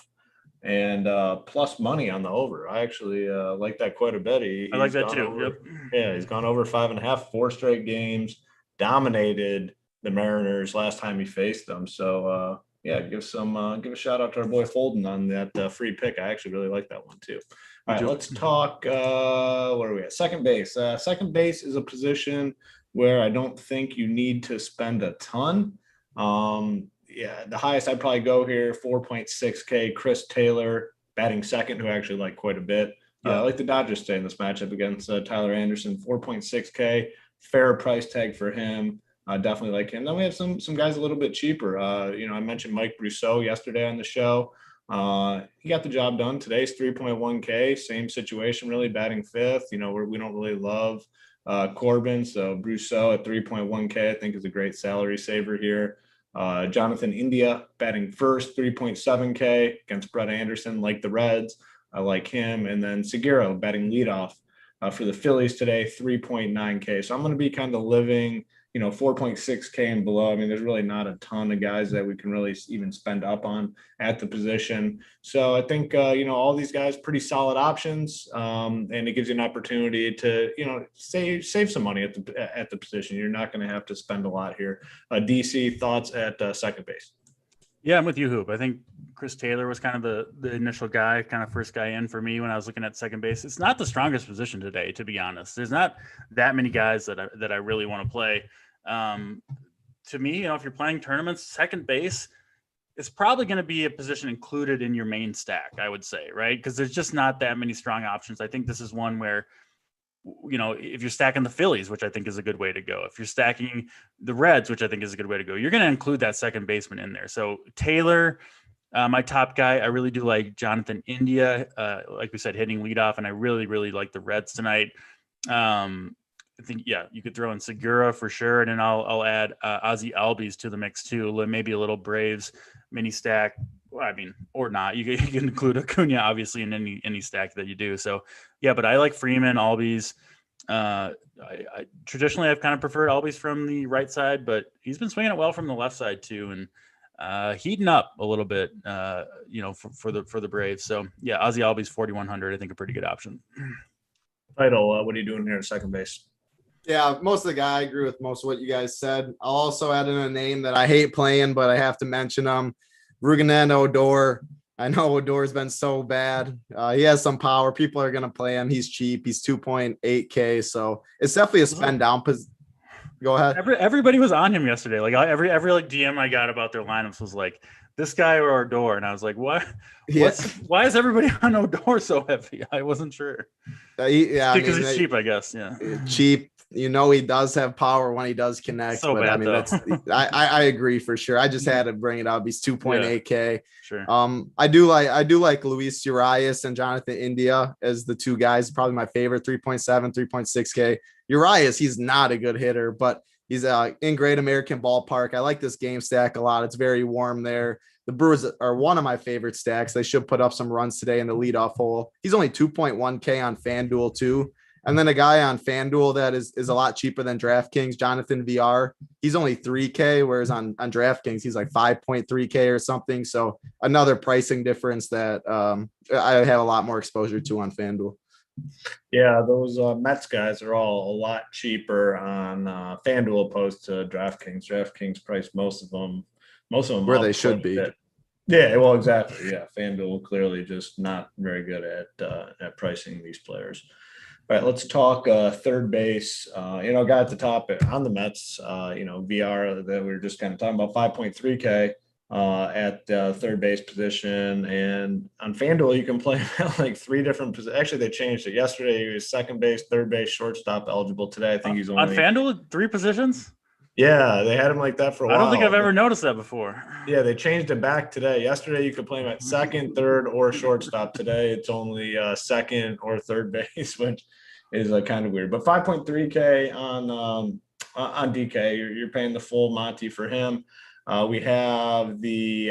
and plus money on the over. I actually like that quite a bit. I like that too. Yep. Yeah, he's gone over 5.5, 4 straight games, dominated the Mariners last time he faced them. So give a shout out to our boy Holden on that free pick. I actually really like that one too. All right, let's talk. What are we at? Second base. Second base is a position where I don't think you need to spend a ton. The highest I'd probably go here, 4.6K, Chris Taylor, batting second, who I actually like quite a bit. I like the Dodgers today in this matchup against Tyler Anderson, 4.6K, fair price tag for him. Definitely like him. Then we have some guys a little bit cheaper. I mentioned Mike Brousseau yesterday on the show. He got the job done. Today's 3.1K, same situation, really, batting fifth. We don't really love Corbin, so Brousseau at 3.1K, I think, is a great salary saver here. Jonathan India batting first, 3.7K against Brett Anderson, like the Reds. I like him. And then Segura batting leadoff for the Phillies today, 3.9K. So I'm going to be kind of living, 4.6K and below. I mean, there's really not a ton of guys that we can really even spend up on at the position. So I think, all these guys, pretty solid options. And it gives you an opportunity to, save some money at the position. You're not going to have to spend a lot here. DC, thoughts at second base? Yeah, I'm with you, Hoop. I think Chris Taylor was kind of the initial guy, kind of first guy in for me when I was looking at second base. It's not the strongest position today, to be honest. There's not that many guys that I really want to play. To me, if you're playing tournaments, second base is probably going to be a position included in your main stack, I would say, right? Because there's just not that many strong options. I think this is one where, if you're stacking the Phillies, which I think is a good way to go, if you're stacking the Reds, which I think is a good way to go, you're going to include that second baseman in there. So Taylor, my top guy, I really do like Jonathan India, like we said, hitting leadoff, and I really, really like the Reds tonight. I think, you could throw in Segura for sure, and then I'll add Ozzie Albies to the mix too. Maybe a little Braves mini stack. Well, I mean, or not. You can include Acuna obviously in any stack that you do. So but I like Freeman, Albies. I traditionally I've kind of preferred Albies from the right side, but he's been swinging it well from the left side too, and heating up a little bit. For the Braves. So Ozzie Albies 4,100. I think a pretty good option. Title, what are you doing here at second base? Yeah, most of the guy, I agree with most of what you guys said. I'll also add in a name that I hate playing, but I have to mention him. Rougned Odor. I know Odor's been so bad. He has some power. People are going to play him. He's cheap. He's 2.8K. So it's definitely a spend down. Go ahead. Everybody was on him yesterday. Like every DM I got about their lineups was like, this guy or Odor. And I was like, what? Why is everybody on Odor so heavy? I wasn't sure. Because he's cheap, I guess. Yeah. Cheap. He does have power when he does connect. So bad, I agree for sure. I just had to bring it up. He's 2.8K. Sure. I do like Luis Urias and Jonathan India as the two guys. Probably my favorite. 3.7, 3.6K. Urias, he's not a good hitter, but he's in Great American Ballpark. I like this game stack a lot. It's very warm there. The Brewers are one of my favorite stacks. They should put up some runs today in the leadoff hole. He's only 2.1K on FanDuel too. And then a guy on FanDuel that is a lot cheaper than DraftKings, Jonathan VR. He's only 3K, whereas on DraftKings, he's like 5.3K or something. So another pricing difference that I have a lot more exposure to on FanDuel. Yeah, those Mets guys are all a lot cheaper on FanDuel opposed to DraftKings. DraftKings price most of them where they should be. Yeah, well, exactly. Yeah, FanDuel clearly just not very good at pricing these players. All right, let's talk third base. Guy at the top on the Mets, VR that we were just kind of talking about, 5.3K at third base position. And on FanDuel, you can play like three different positions. Actually, they changed it. Yesterday, he was second base, third base, shortstop eligible. Today, I think he's only on FanDuel, 3 positions. Yeah, they had him like that for a while. I don't think I've ever noticed that before. Yeah, they changed it back today. Yesterday, you could play him at second, third, or shortstop. Today, it's only second or third base, which is kind of weird. But 5.3K on DK. You're paying the full Monty for him. We have the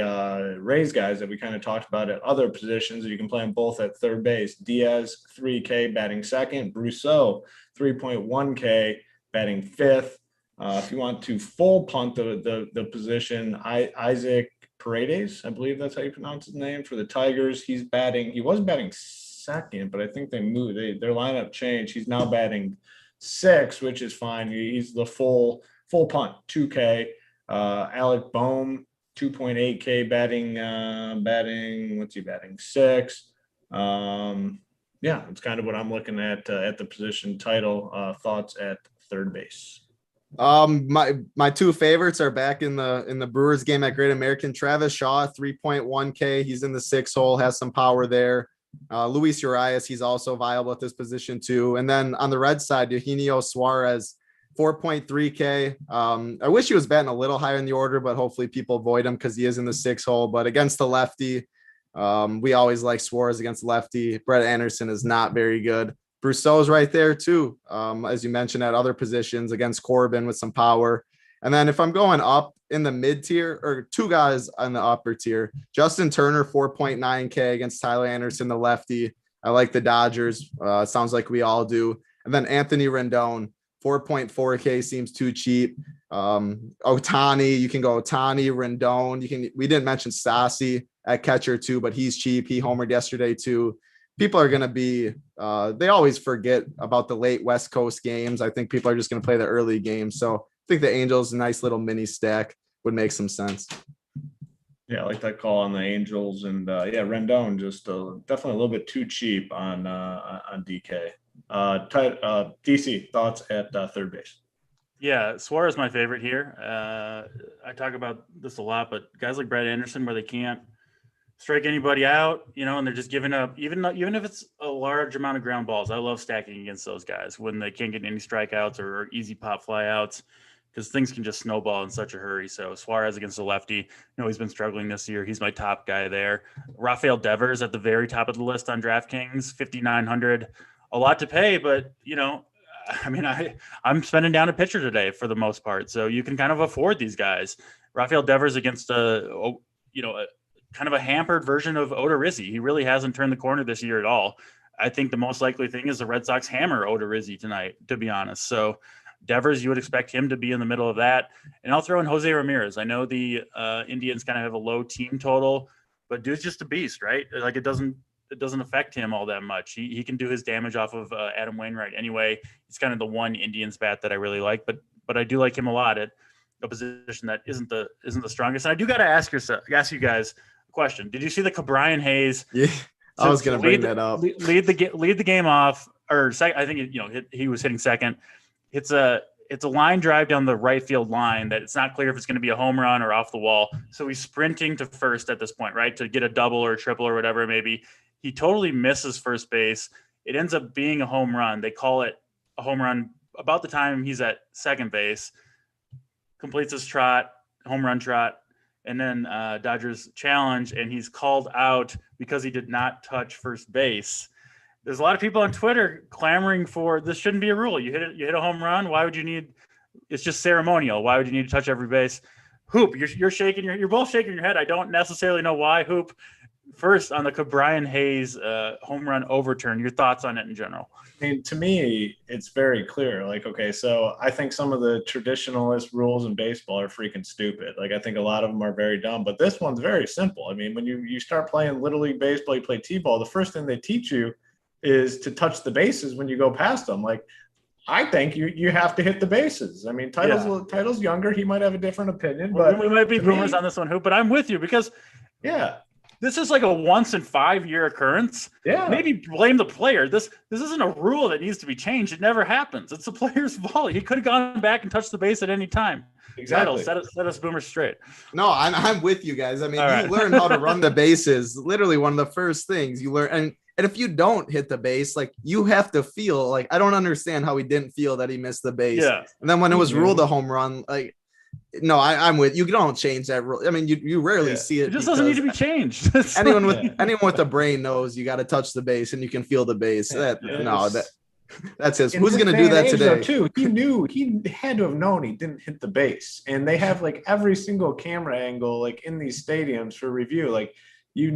Rays guys that we kind of talked about at other positions. You can play them both at third base. Diaz, 3K, batting second. Brousseau, 3.1K, batting fifth. If you want to full punt the position, Isaac Paredes, I believe that's how you pronounce his name, for the Tigers. He was batting second, but I think they moved. Their lineup changed. He's now batting sixth, which is fine. He's the full punt, 2K. Alec Boehm, 2.8K, batting. What's he batting? Six. It's kind of what I'm looking at the position title. Thoughts at third base. My two favorites are back in the Brewers game at Great American. Travis Shaw, 3.1K. He's in the 6 hole, has some power there. Luis Urias, he's also viable at this position too. And then on the red side, Eugenio Suarez, 4.3K. I wish he was batting a little higher in the order, but hopefully people avoid him because he is in the 6 hole. But against the lefty, We always like Suarez against lefty. Brett Anderson is not very good. Brousseau's right there too. As you mentioned, at other positions against Corbin with some power. And then if I'm going up in the mid tier, or two guys on the upper tier, Justin Turner, 4.9K against Tyler Anderson, the lefty. I like the Dodgers. Sounds like we all do. And then Anthony Rendon, 4.4K seems too cheap. Otani, you can go Otani, Rendon. We didn't mention Stassi at catcher too, but he's cheap. He homered yesterday too. People are going to be, they always forget about the late West Coast games. I think people are just going to play the early games. So I think the Angels, a nice little mini stack would make some sense. Yeah, I like that call on the Angels, and Rendon just definitely a little bit too cheap on DK. DC, thoughts at third base? Yeah, Suarez is my favorite here. I talk about this a lot, but guys like Brett Anderson, where they can't strike anybody out, and they're just giving up, even if it's a large amount of ground balls. I love stacking against those guys when they can't get any strikeouts or easy pop flyouts, because things can just snowball in such a hurry. So Suarez against the lefty, he's been struggling this year. He's my top guy there. Rafael Devers at the very top of the list on DraftKings, 5,900, a lot to pay, but I'm spending down a pitcher today for the most part, so you can kind of afford these guys. Rafael Devers against a kind of a hampered version of Odorizzi. He really hasn't turned the corner this year at all. I think the most likely thing is the Red Sox hammer Odorizzi tonight, to be honest. So Devers, you would expect him to be in the middle of that. And I'll throw in Jose Ramirez. I know the Indians kind of have a low team total, but dude's just a beast, right? Like it doesn't affect him all that much. He can do his damage off of Adam Wainwright anyway. He's kind of the one Indians bat that I really like, but I do like him a lot at a position that isn't the strongest. And I do got to ask you guys a question. Did you see the Cabrian Hayes? Yeah, I was going to bring that up. Lead the game off, or second. I think he was hitting second. It's a line drive down the right field line that it's not clear if it's going to be a home run or off the wall. So he's sprinting to first at this point, right, to get a double or a triple or whatever it may be. He totally misses first base. It ends up being a home run. They call it a home run about the time he's at second base, completes his trot, home run trot, and then Dodgers challenge, and he's called out because he did not touch first base. There's a lot of people on Twitter clamoring for this shouldn't be a rule. You hit a home run. Why would you need? It's just ceremonial. Why would you need to touch every base? Hoop, you're shaking. You're both shaking your head. I don't necessarily know why. Hoop, first on the Cabrian Hayes home run overturn. Your thoughts on it in general? I mean, to me, it's very clear. Like, okay, so I think some of the traditionalist rules in baseball are freaking stupid. Like, I think a lot of them are very dumb, but this one's very simple. I mean, when you start playing Little League Baseball, you play T-ball, the first thing they teach you is to touch the bases when you go past them. Like, I think you have to hit the bases. I mean, Title's younger. He might have a different opinion, but we might be boomers on this one, Hoop, but I'm with you because this is like a once in 5 year occurrence. Yeah. Maybe blame the player. This isn't a rule that needs to be changed. It never happens. It's the player's fault. He could have gone back and touched the base at any time. Exactly. Set us boomers straight. No, I'm with you guys. I mean, you learn how to run the bases. Literally one of the first things you learn. And if you don't hit the base, like you have to feel like, I don't understand how he didn't feel that he missed the base. Yeah. And then when it was ruled a home run, like, no, I'm with you. Don't change that rule. I mean, you rarely see it. It just doesn't need to be changed. anyone with a brain knows you got to touch the base and you can feel the base. That's his. Who's going to do that today? Too. He had to have known he didn't hit the base. And they have like every single camera angle like in these stadiums for review. Like, you're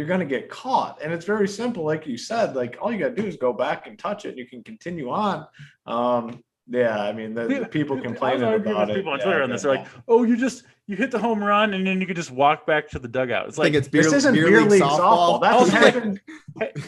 going to get caught. And it's very simple. Like you said, like all you got to do is go back and touch it. And you can continue on. I mean, the people complaining about it. People on Twitter on this are like, oh, you hit the home run and then you could just walk back to the dugout. It's like, this isn't beer league softball. That's happened.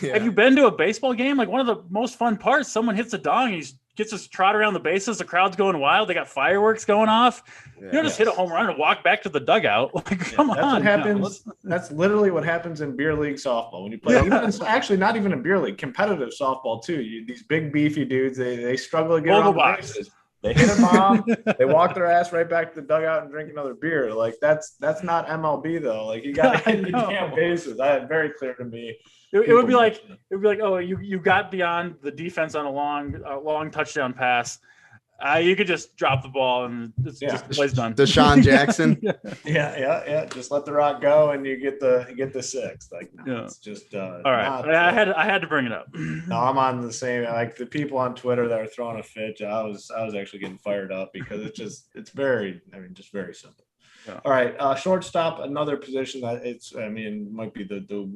Have you been to a baseball game? Like one of the most fun parts, someone hits a dong and he gets his trot around the bases. The crowd's going wild. They got fireworks going off. You don't just hit a home run and walk back to the dugout. Like, come on. What happens. That's literally what happens in beer league softball when you play. It's actually not even a beer league, competitive softball too. These big beefy dudes, they struggle to get around the bases. They hit a bomb. They walk their ass right back to the dugout and drink another beer. Like that's not MLB though. Like you got to hit the damn bases. That's very clear to me. It would be like, oh, you got beyond the defense on a long touchdown pass. You could just drop the ball and it's just the play's done. Deshaun Jackson. Yeah. Just let the rock go and you get the sixth. Like, no, it's just all right. I had to bring it up. No, I'm on the same. Like the people on Twitter that are throwing a fit, I was actually getting fired up because it's very simple. Yeah. All right, shortstop, another position that might be the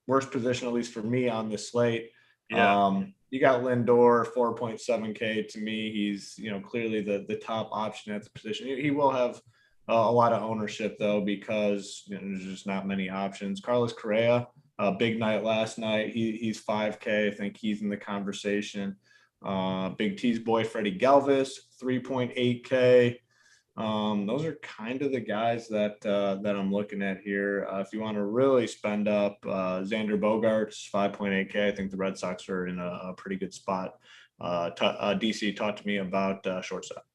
worst position, at least for me on this slate. Yeah. You got Lindor, 4.7K. To me, he's clearly the top option at the position. He will have a lot of ownership though because there's just not many options. Carlos Correa, big night last night. He's 5K. I think he's in the conversation. Big T's boy Freddie Galvis, 3.8K. Those are kind of the guys that I'm looking at here. If you want to really spend up, Xander Bogaerts, 5.8K. I think the Red Sox are in a pretty good spot. DC talked to me about shortstop.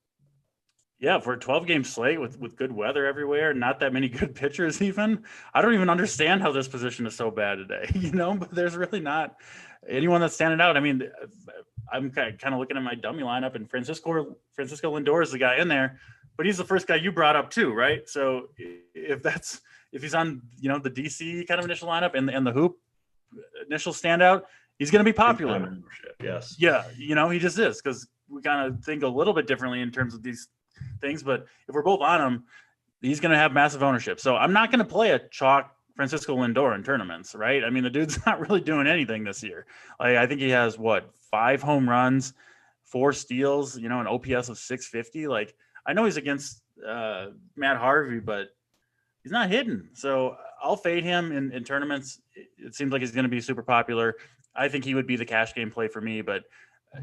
Yeah, for a 12-game slate with good weather everywhere, not that many good pitchers even. I don't even understand how this position is so bad today, but there's really not anyone that's standing out. I mean, I'm kind of looking at my dummy lineup, and Francisco Lindor is the guy in there. But he's the first guy you brought up too, right? So if he's on, the DC kind of initial lineup and the hoop initial standout, he's going to be popular. Yes. Yeah. He just is because we kind of think a little bit differently in terms of these things. But if we're both on him, he's going to have massive ownership. So I'm not going to play a chalk Francisco Lindor in tournaments, right? I mean, the dude's not really doing anything this year. Like I think he has 5 home runs, 4 steals, an OPS of 650. Like, I know he's against Matt Harvey, but he's not hitting. So I'll fade him in tournaments. It seems like he's going to be super popular. I think he would be the cash game play for me, but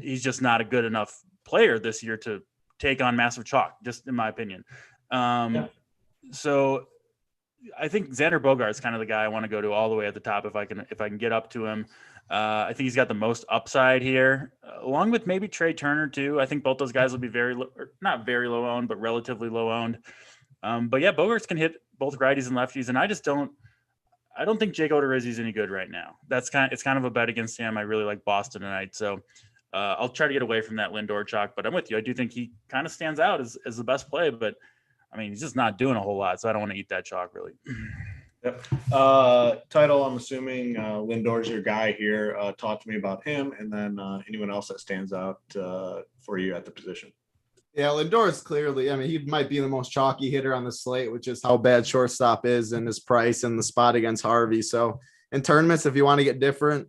he's just not a good enough player this year to take on massive chalk, just in my opinion. So I think Xander Bogaerts is kind of the guy I want to go to all the way at the top if I can get up to him. I think he's got the most upside here, along with maybe Trey Turner too. I think both those guys will be not very low owned, but relatively low owned. But yeah, Bogaerts can hit both righties and lefties, and I don't think Jake Odorizzi is any good right now. It's kind of a bet against him. I really like Boston tonight, so I'll try to get away from that Lindor chalk. But I'm with you. I do think he kind of stands out as the best play, but I mean he's just not doing a whole lot, so I don't want to eat that chalk really. Yep. Title, I'm assuming Lindor's your guy here. Talk to me about him and then anyone else that stands out for you at the position. Yeah, Lindor is clearly, he might be the most chalky hitter on the slate, which is how bad shortstop is and his price and the spot against Harvey. So in tournaments, if you want to get different,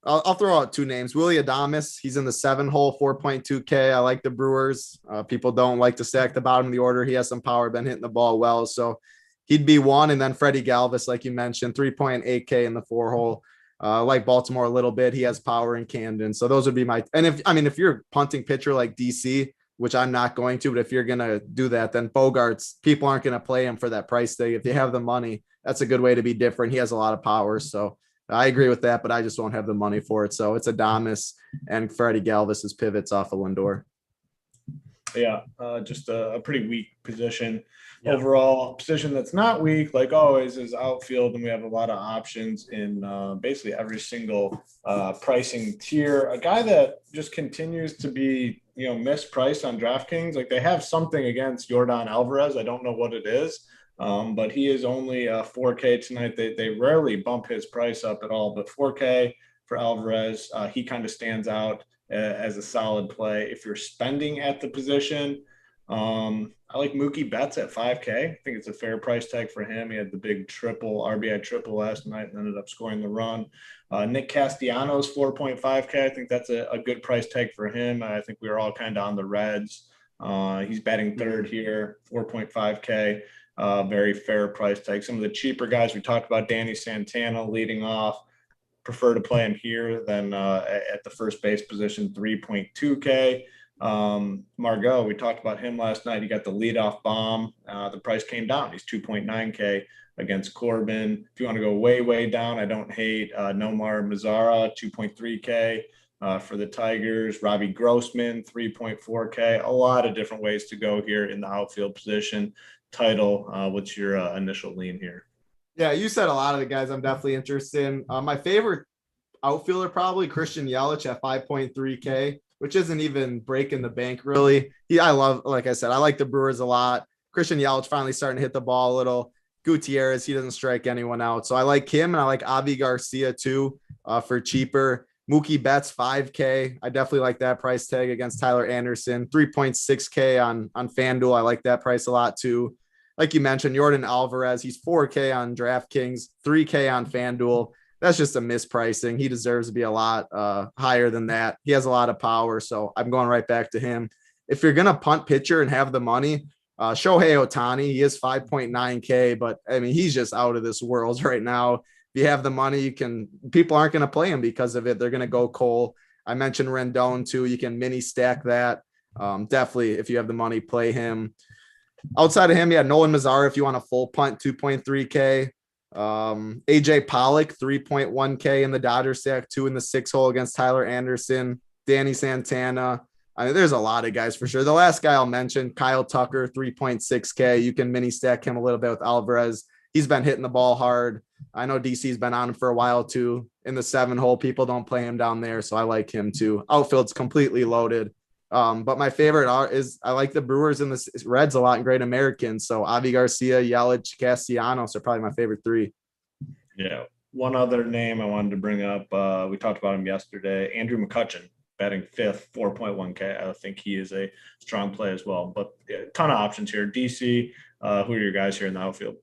I'll throw out 2 names. Willy Adames, he's in the 7-hole, 4.2K. I like the Brewers. People don't like to stack the bottom of the order. He has some power, been hitting the ball well. So he'd be one. And then Freddie Galvis, like you mentioned, 3.8K in the 4-hole. Like Baltimore a little bit. He has power in Camden. So those would be my, and if you're a punting pitcher like DC, which I'm not going to, but if you're going to do that, then Bogaerts, people aren't going to play him for that price tag. If you have the money, that's a good way to be different. He has a lot of power. So I agree with that, but I just won't have the money for it. So it's Adames and Freddie Galvis's pivots off of Lindor. Yeah, just a pretty weak position. Yep. Overall, position that's not weak, like always, is outfield, and we have a lot of options in basically every single pricing tier. A guy that just continues to be, mispriced on DraftKings. Like they have something against Yordan Alvarez. I don't know what it is, but he is only 4K tonight. They rarely bump his price up at all, but 4K for Alvarez, he kind of stands out as a solid play. If you're spending at the position, I like Mookie Betts at 5K. I think it's a fair price tag for him. He had the big RBI triple last night and ended up scoring the run. Nick Castellanos, 4.5K. I think that's a good price tag for him. I think we were all kind of on the Reds. He's batting third here, 4.5K. Very fair price tag. Some of the cheaper guys we talked about, Danny Santana leading off. Prefer to play him here than at the first base position, 3.2K. Margot, we talked about him last night. He got the leadoff bomb. The price came down. He's 2.9K against Corbin. If you want to go way, way down, I don't hate Nomar Mazara, 2.3K for the Tigers. Robbie Grossman, 3.4K. A lot of different ways to go here in the outfield position. Title, what's your initial lean here? Yeah, you said a lot of the guys I'm definitely interested in. My favorite outfielder, probably Christian Yelich at 5.3K. which isn't even breaking the bank really. Like I said, I like the Brewers a lot. Christian Yelich finally starting to hit the ball a little. Gutierrez, he doesn't strike anyone out. So I like him, and I like Avi Garcia too for cheaper. Mookie Betts, 5K. I definitely like that price tag against Tyler Anderson. 3.6K on FanDuel. I like that price a lot too. Like you mentioned, Jordan Alvarez, he's 4K on DraftKings, 3K on FanDuel. That's just a mispricing. He deserves to be a lot higher than that. He has a lot of power, so I'm going right back to him. If you're going to punt pitcher and have the money, Shohei Ohtani, he is 5.9K, but I mean, he's just out of this world right now. If you have the money, people aren't going to play him because of it. They're going to go Cole. I mentioned Rendon too. You can mini stack that. Definitely, if you have the money, play him. Outside of him, Nolan Mazzara, if you want a full punt, 2.3K. AJ Pollock, 3.1K in the Dodgers stack, 2 in the 6 hole against Tyler Anderson. Danny Santana. I mean, there's a lot of guys for sure. The last guy I'll mention, Kyle Tucker, 3.6K. You can mini stack him a little bit with Alvarez. He's been hitting the ball hard. I know DC's been on him for a while too. In the 7 hole, people don't play him down there, so I like him too. Outfield's completely loaded. But my favorite is I like the Brewers and the Reds a lot in Great American. So Avi Garcia, Yelich, Castellanos are probably my favorite 3. Yeah. One other name I wanted to bring up. We talked about him yesterday. Andrew McCutchen, batting 5th, 4.1K. I think he is a strong play as well. But a ton of options here. DC, who are your guys here in the outfield?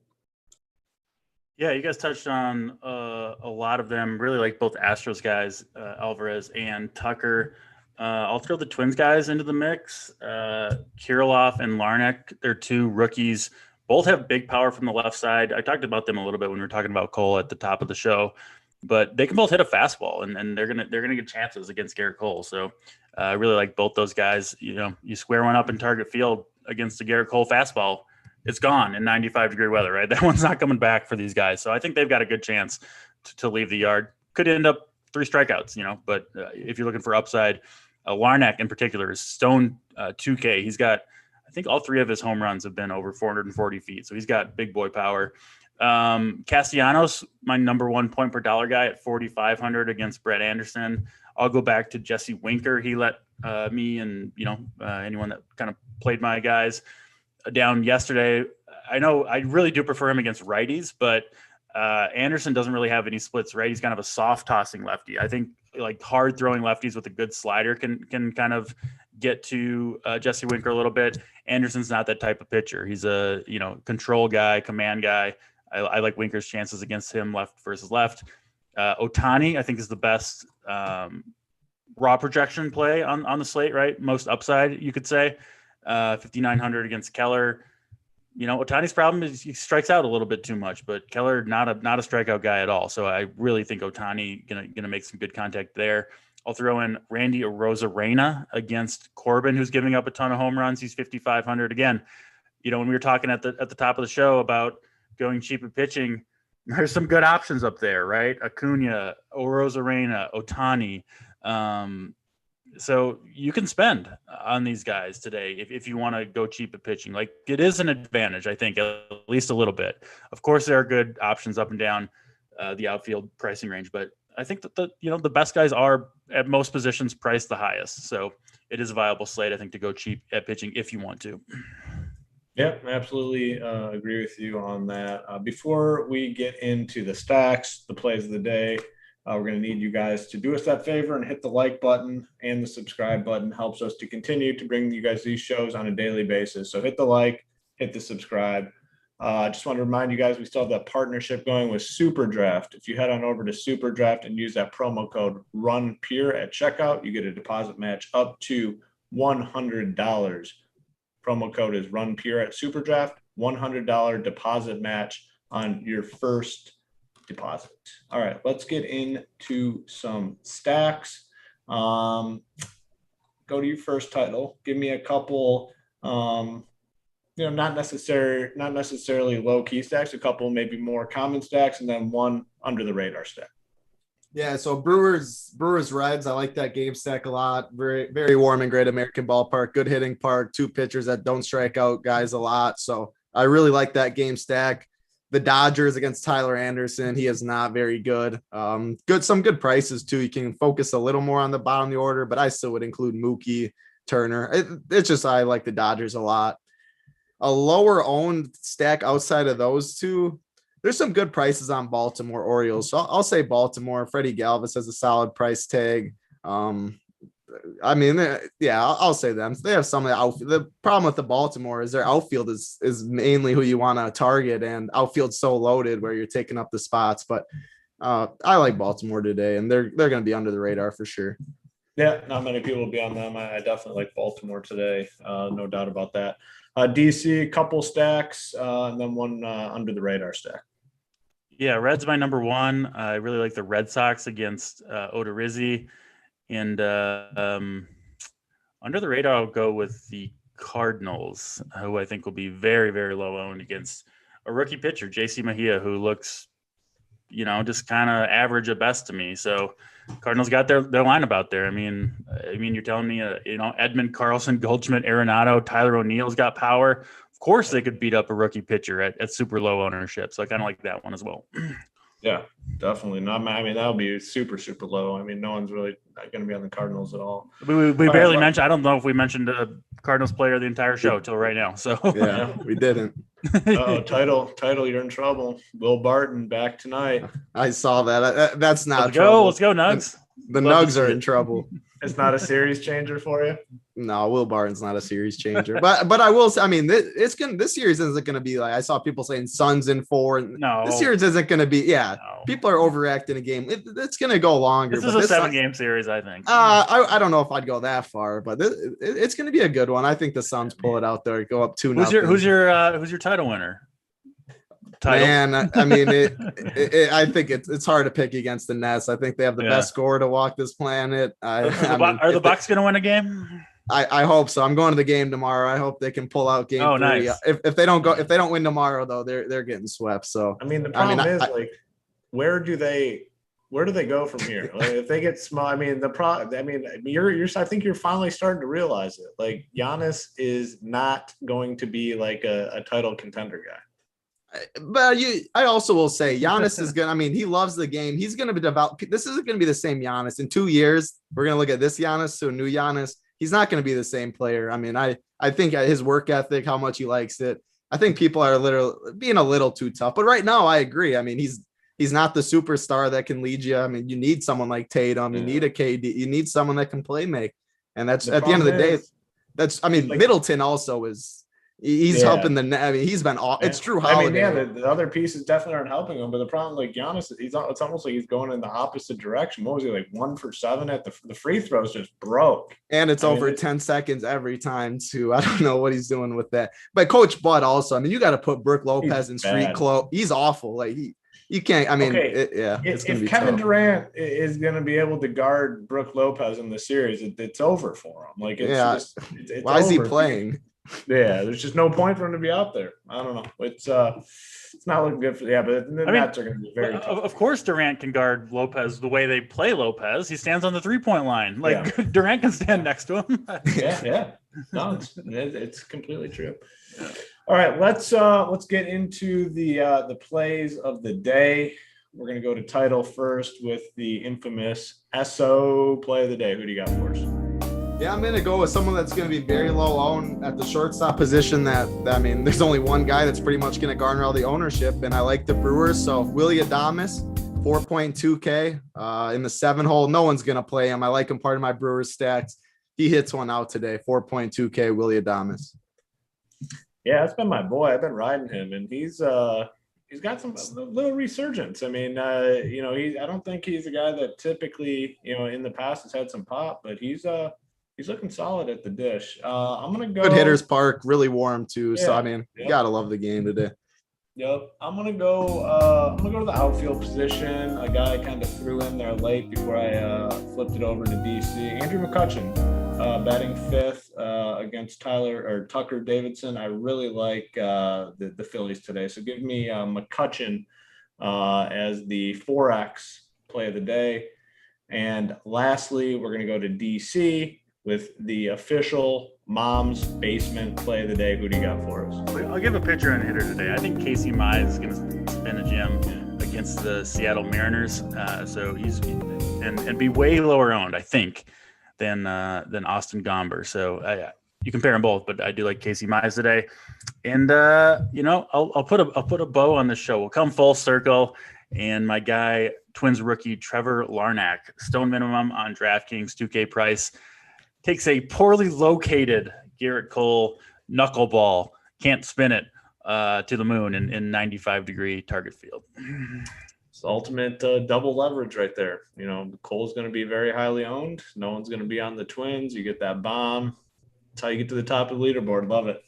Yeah, you guys touched on a lot of them. Really like both Astros guys, Alvarez and Tucker. I'll throw the Twins guys into the mix. Kirilloff and Larnach, they're 2 rookies. Both have big power from the left side. I talked about them a little bit when we were talking about Cole at the top of the show, but they can both hit a fastball, and they're gonna get chances against Garrett Cole. So I really like both those guys. You square one up in Target Field against a Garrett Cole fastball, it's gone in 95-degree weather, right? That one's not coming back for these guys. So I think they've got a good chance to leave the yard. Could end up 3 strikeouts, but if you're looking for upside, Larnach in particular is stone 2K. He's got, I think all 3 of his home runs have been over 440 feet. So he's got big boy power. Castellanos, my number 1 point per dollar guy at 4,500 against Brett Anderson. I'll go back to Jesse Winker. He let me and, anyone that kind of played my guys down yesterday. I know I really do prefer him against righties, but Anderson doesn't really have any splits, right? He's kind of a soft tossing lefty. I think like hard throwing lefties with a good slider can kind of get to Jesse Winker a little bit. Anderson's not that type of pitcher. He's a, control guy, command guy. I like Winker's chances against him left versus left. Ohtani, I think, is the best raw projection play on the slate, right? Most upside, you could say. 5,900 against Keller. Ohtani's problem is he strikes out a little bit too much, but Keller not a strikeout guy at all. So I really think Ohtani gonna make some good contact there. I'll throw in Randy Arozarena against Corbin, who's giving up a ton of home runs. He's 5,500 again. When we were talking at the top of the show about going cheap at pitching, there's some good options up there, right? Acuna, Arozarena, Ohtani. So you can spend on these guys today if you want to go cheap at pitching. Like, it is an advantage, I think, at least a little bit. Of course, there are good options up and down the outfield pricing range, but I think that the best guys are at most positions priced the highest. So it is a viable slate, I think, to go cheap at pitching if you want to. Yeah, absolutely agree with you on that. Before we get into the stacks, the plays of the day, we're going to need you guys to do us that favor and hit the like button and the subscribe button. Helps us to continue to bring you guys these shows on a daily basis. So hit the like, hit the subscribe. I just want to remind you guys, we still have that partnership going with Super Draft. If you head on over to Super Draft and use that promo code RUNPURE at checkout, you get a deposit match up to $100. Promo code is RUNPURE at Super Draft. $100 deposit match on your first deposit. All right, let's get into some stacks. Go to your first title. Give me a couple, not necessarily low key stacks, a couple maybe more common stacks, and then one under the radar stack. Yeah, so Brewers Reds, I like that game stack a lot. Very, very warm and Great American Ballpark, good hitting park, 2 pitchers that don't strike out guys a lot. So I really like that game stack. the Dodgers against Tyler Anderson. He is not very good. Some good prices too. You can focus a little more on the bottom of the order, but I still would include Mookie, Turner. It's just I like the Dodgers a lot. A lower owned stack outside of those two, there's some good prices on Baltimore Orioles. So I'll say Baltimore. Freddie Galvis has a solid price tag. I mean, yeah, I'll say them. They have some of the outfield. The problem with the Baltimore is their outfield is mainly who you want to target, and outfield's so loaded where you're taking up the spots. But I like Baltimore today, and they're going to be under the radar for sure. Yeah, not many people will be on them. I definitely like Baltimore today. No doubt about that. DC, couple stacks, and then one under the radar stack. Yeah, Red's my number one. I really like the Red Sox against Odorizzi. And under the radar, I'll go with the Cardinals, who I think will be very, very low owned against a rookie pitcher, JC Mejia, who looks, just kind of average at best to me. So Cardinals got their lineup out there. I mean, you're telling me, Edmund, Carlson, Goldschmidt, Arenado, Tyler O'Neill's got power. Of course, they could beat up a rookie pitcher at super low ownership. So I kind of like that one as well. Yeah, definitely. That would be super, super low. No one's really going to be on the Cardinals at all. We barely mentioned. I don't know if we mentioned a Cardinals player the entire show till right now. So yeah, we didn't. Title, you're in trouble. Will Barton back tonight. I saw that. That's not let's trouble. Let's go, Nugs. The Nugs are in trouble. It's not a series changer for you. No, Will Barton's not a series changer. But I will say, this series isn't going to be like I saw people saying Suns in 4. No, this series isn't going to be. Yeah, no. People are overreacting a game. It's going to go longer. This is a 7-game series, I think. I don't know if I'd go that far, but it's going to be a good one. I think the Suns pull it out there, go up 2-0. Who's your title winner? Man, I think it's hard to pick against the Nets. I think they have the best score to walk this planet. Are the Bucks going to win a game? I hope so. I'm going to the game tomorrow. I hope they can pull out game 3. Nice. If they don't win tomorrow though, they're getting swept. So the problem is where do they go from here? Like, if they get small, I think you're finally starting to realize it. Like Giannis is not going to be like a title contender guy. But I also will say Giannis is going to, he loves the game. He's going to be developed. This isn't going to be the same Giannis. In 2 years, we're going to look at this Giannis to a new Giannis. He's not going to be the same player. I think his work ethic, how much he likes it. I think people are being a little too tough. But right now, I agree. He's not the superstar that can lead you. You need someone like Tatum. You need a KD. You need someone that can play make. And that's at the end of the day. That's Middleton also is. He's helping the net. He's been off. It's Drew Holiday. The other pieces definitely aren't helping him. But the problem, like Giannis, it's almost like he's going in the opposite direction. What was he like 1 for 7 at the free throws just broke, and it's over 10 seconds every time too. I don't know what he's doing with that. But Coach Bud also. You got to put Brooke Lopez in street clothes. He's awful. Like you can't. If Kevin Durant is going to be able to guard Brooke Lopez in the series, it's over for him. Like it's why is he playing? Yeah, there's just no point for him to be out there. I don't know. It's not looking good for but the Nets are going to be very tough. Of course, Durant can guard Lopez the way they play Lopez. He stands on the 3-point line. Durant can stand next to him. yeah. No, it's completely true. Yeah. All right, let's get into the plays of the day. We're going to go to title first with the infamous SO play of the day. Who do you got for us? Yeah, I'm going to go with someone that's going to be very low owned at the shortstop position there's only one guy that's pretty much going to garner all the ownership, and I like the Brewers. So Willy Adames, 4.2K in the 7-hole. No one's going to play him. I like him part of my Brewers stacks. He hits one out today, 4.2K, Willy Adames. Yeah, that's been my boy. I've been riding him, and he's got some little resurgence. I don't think he's a guy that typically, in the past has had some pop, but he's looking solid at the dish. I'm gonna go. Good hitters park, really warm too. Yeah, so you gotta love the game today. Yep, I'm gonna go to the outfield position. A guy I kind of threw in there late before I flipped it over to DC. Andrew McCutchen, batting 5th against Tucker Davidson. I really like the Phillies today. So give me McCutchen as the 4X play of the day. And lastly, we're going to go to DC with the official Mom's Basement play of the day. Who do you got for us? I'll give a pitcher and hitter today. I think Casey Mize is going to spin a gem against the Seattle Mariners. So he's and be way lower owned, I think, than Austin Gomber. So you compare them both, but I do like Casey Mize today. And I'll put a bow on the show. We'll come full circle. And my guy, Twins rookie Trevor Larnach, stone minimum on DraftKings, 2K price, takes a poorly located Garrett Cole knuckleball, can't spin it to the moon in 95-degree target field. It's the ultimate double leverage right there. Cole's going to be very highly owned. No one's going to be on the Twins. You get that bomb. That's how you get to the top of the leaderboard. Love it.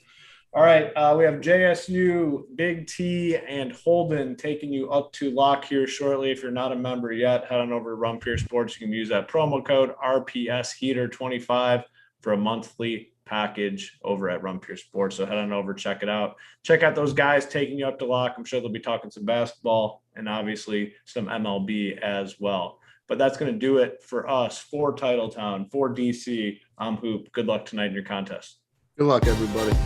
All right, we have JSU, Big T, and Holden taking you up to lock here shortly. If you're not a member yet, head on over to Run Pure Sports. You can use that promo code RPSHeater25 for a monthly package over at Run Pure Sports. So head on over, check it out. Check out those guys taking you up to lock. I'm sure they'll be talking some basketball and obviously some MLB as well. But that's going to do it for us, for Titletown, for DC. I'm Hoop. Good luck tonight in your contest. Good luck, everybody.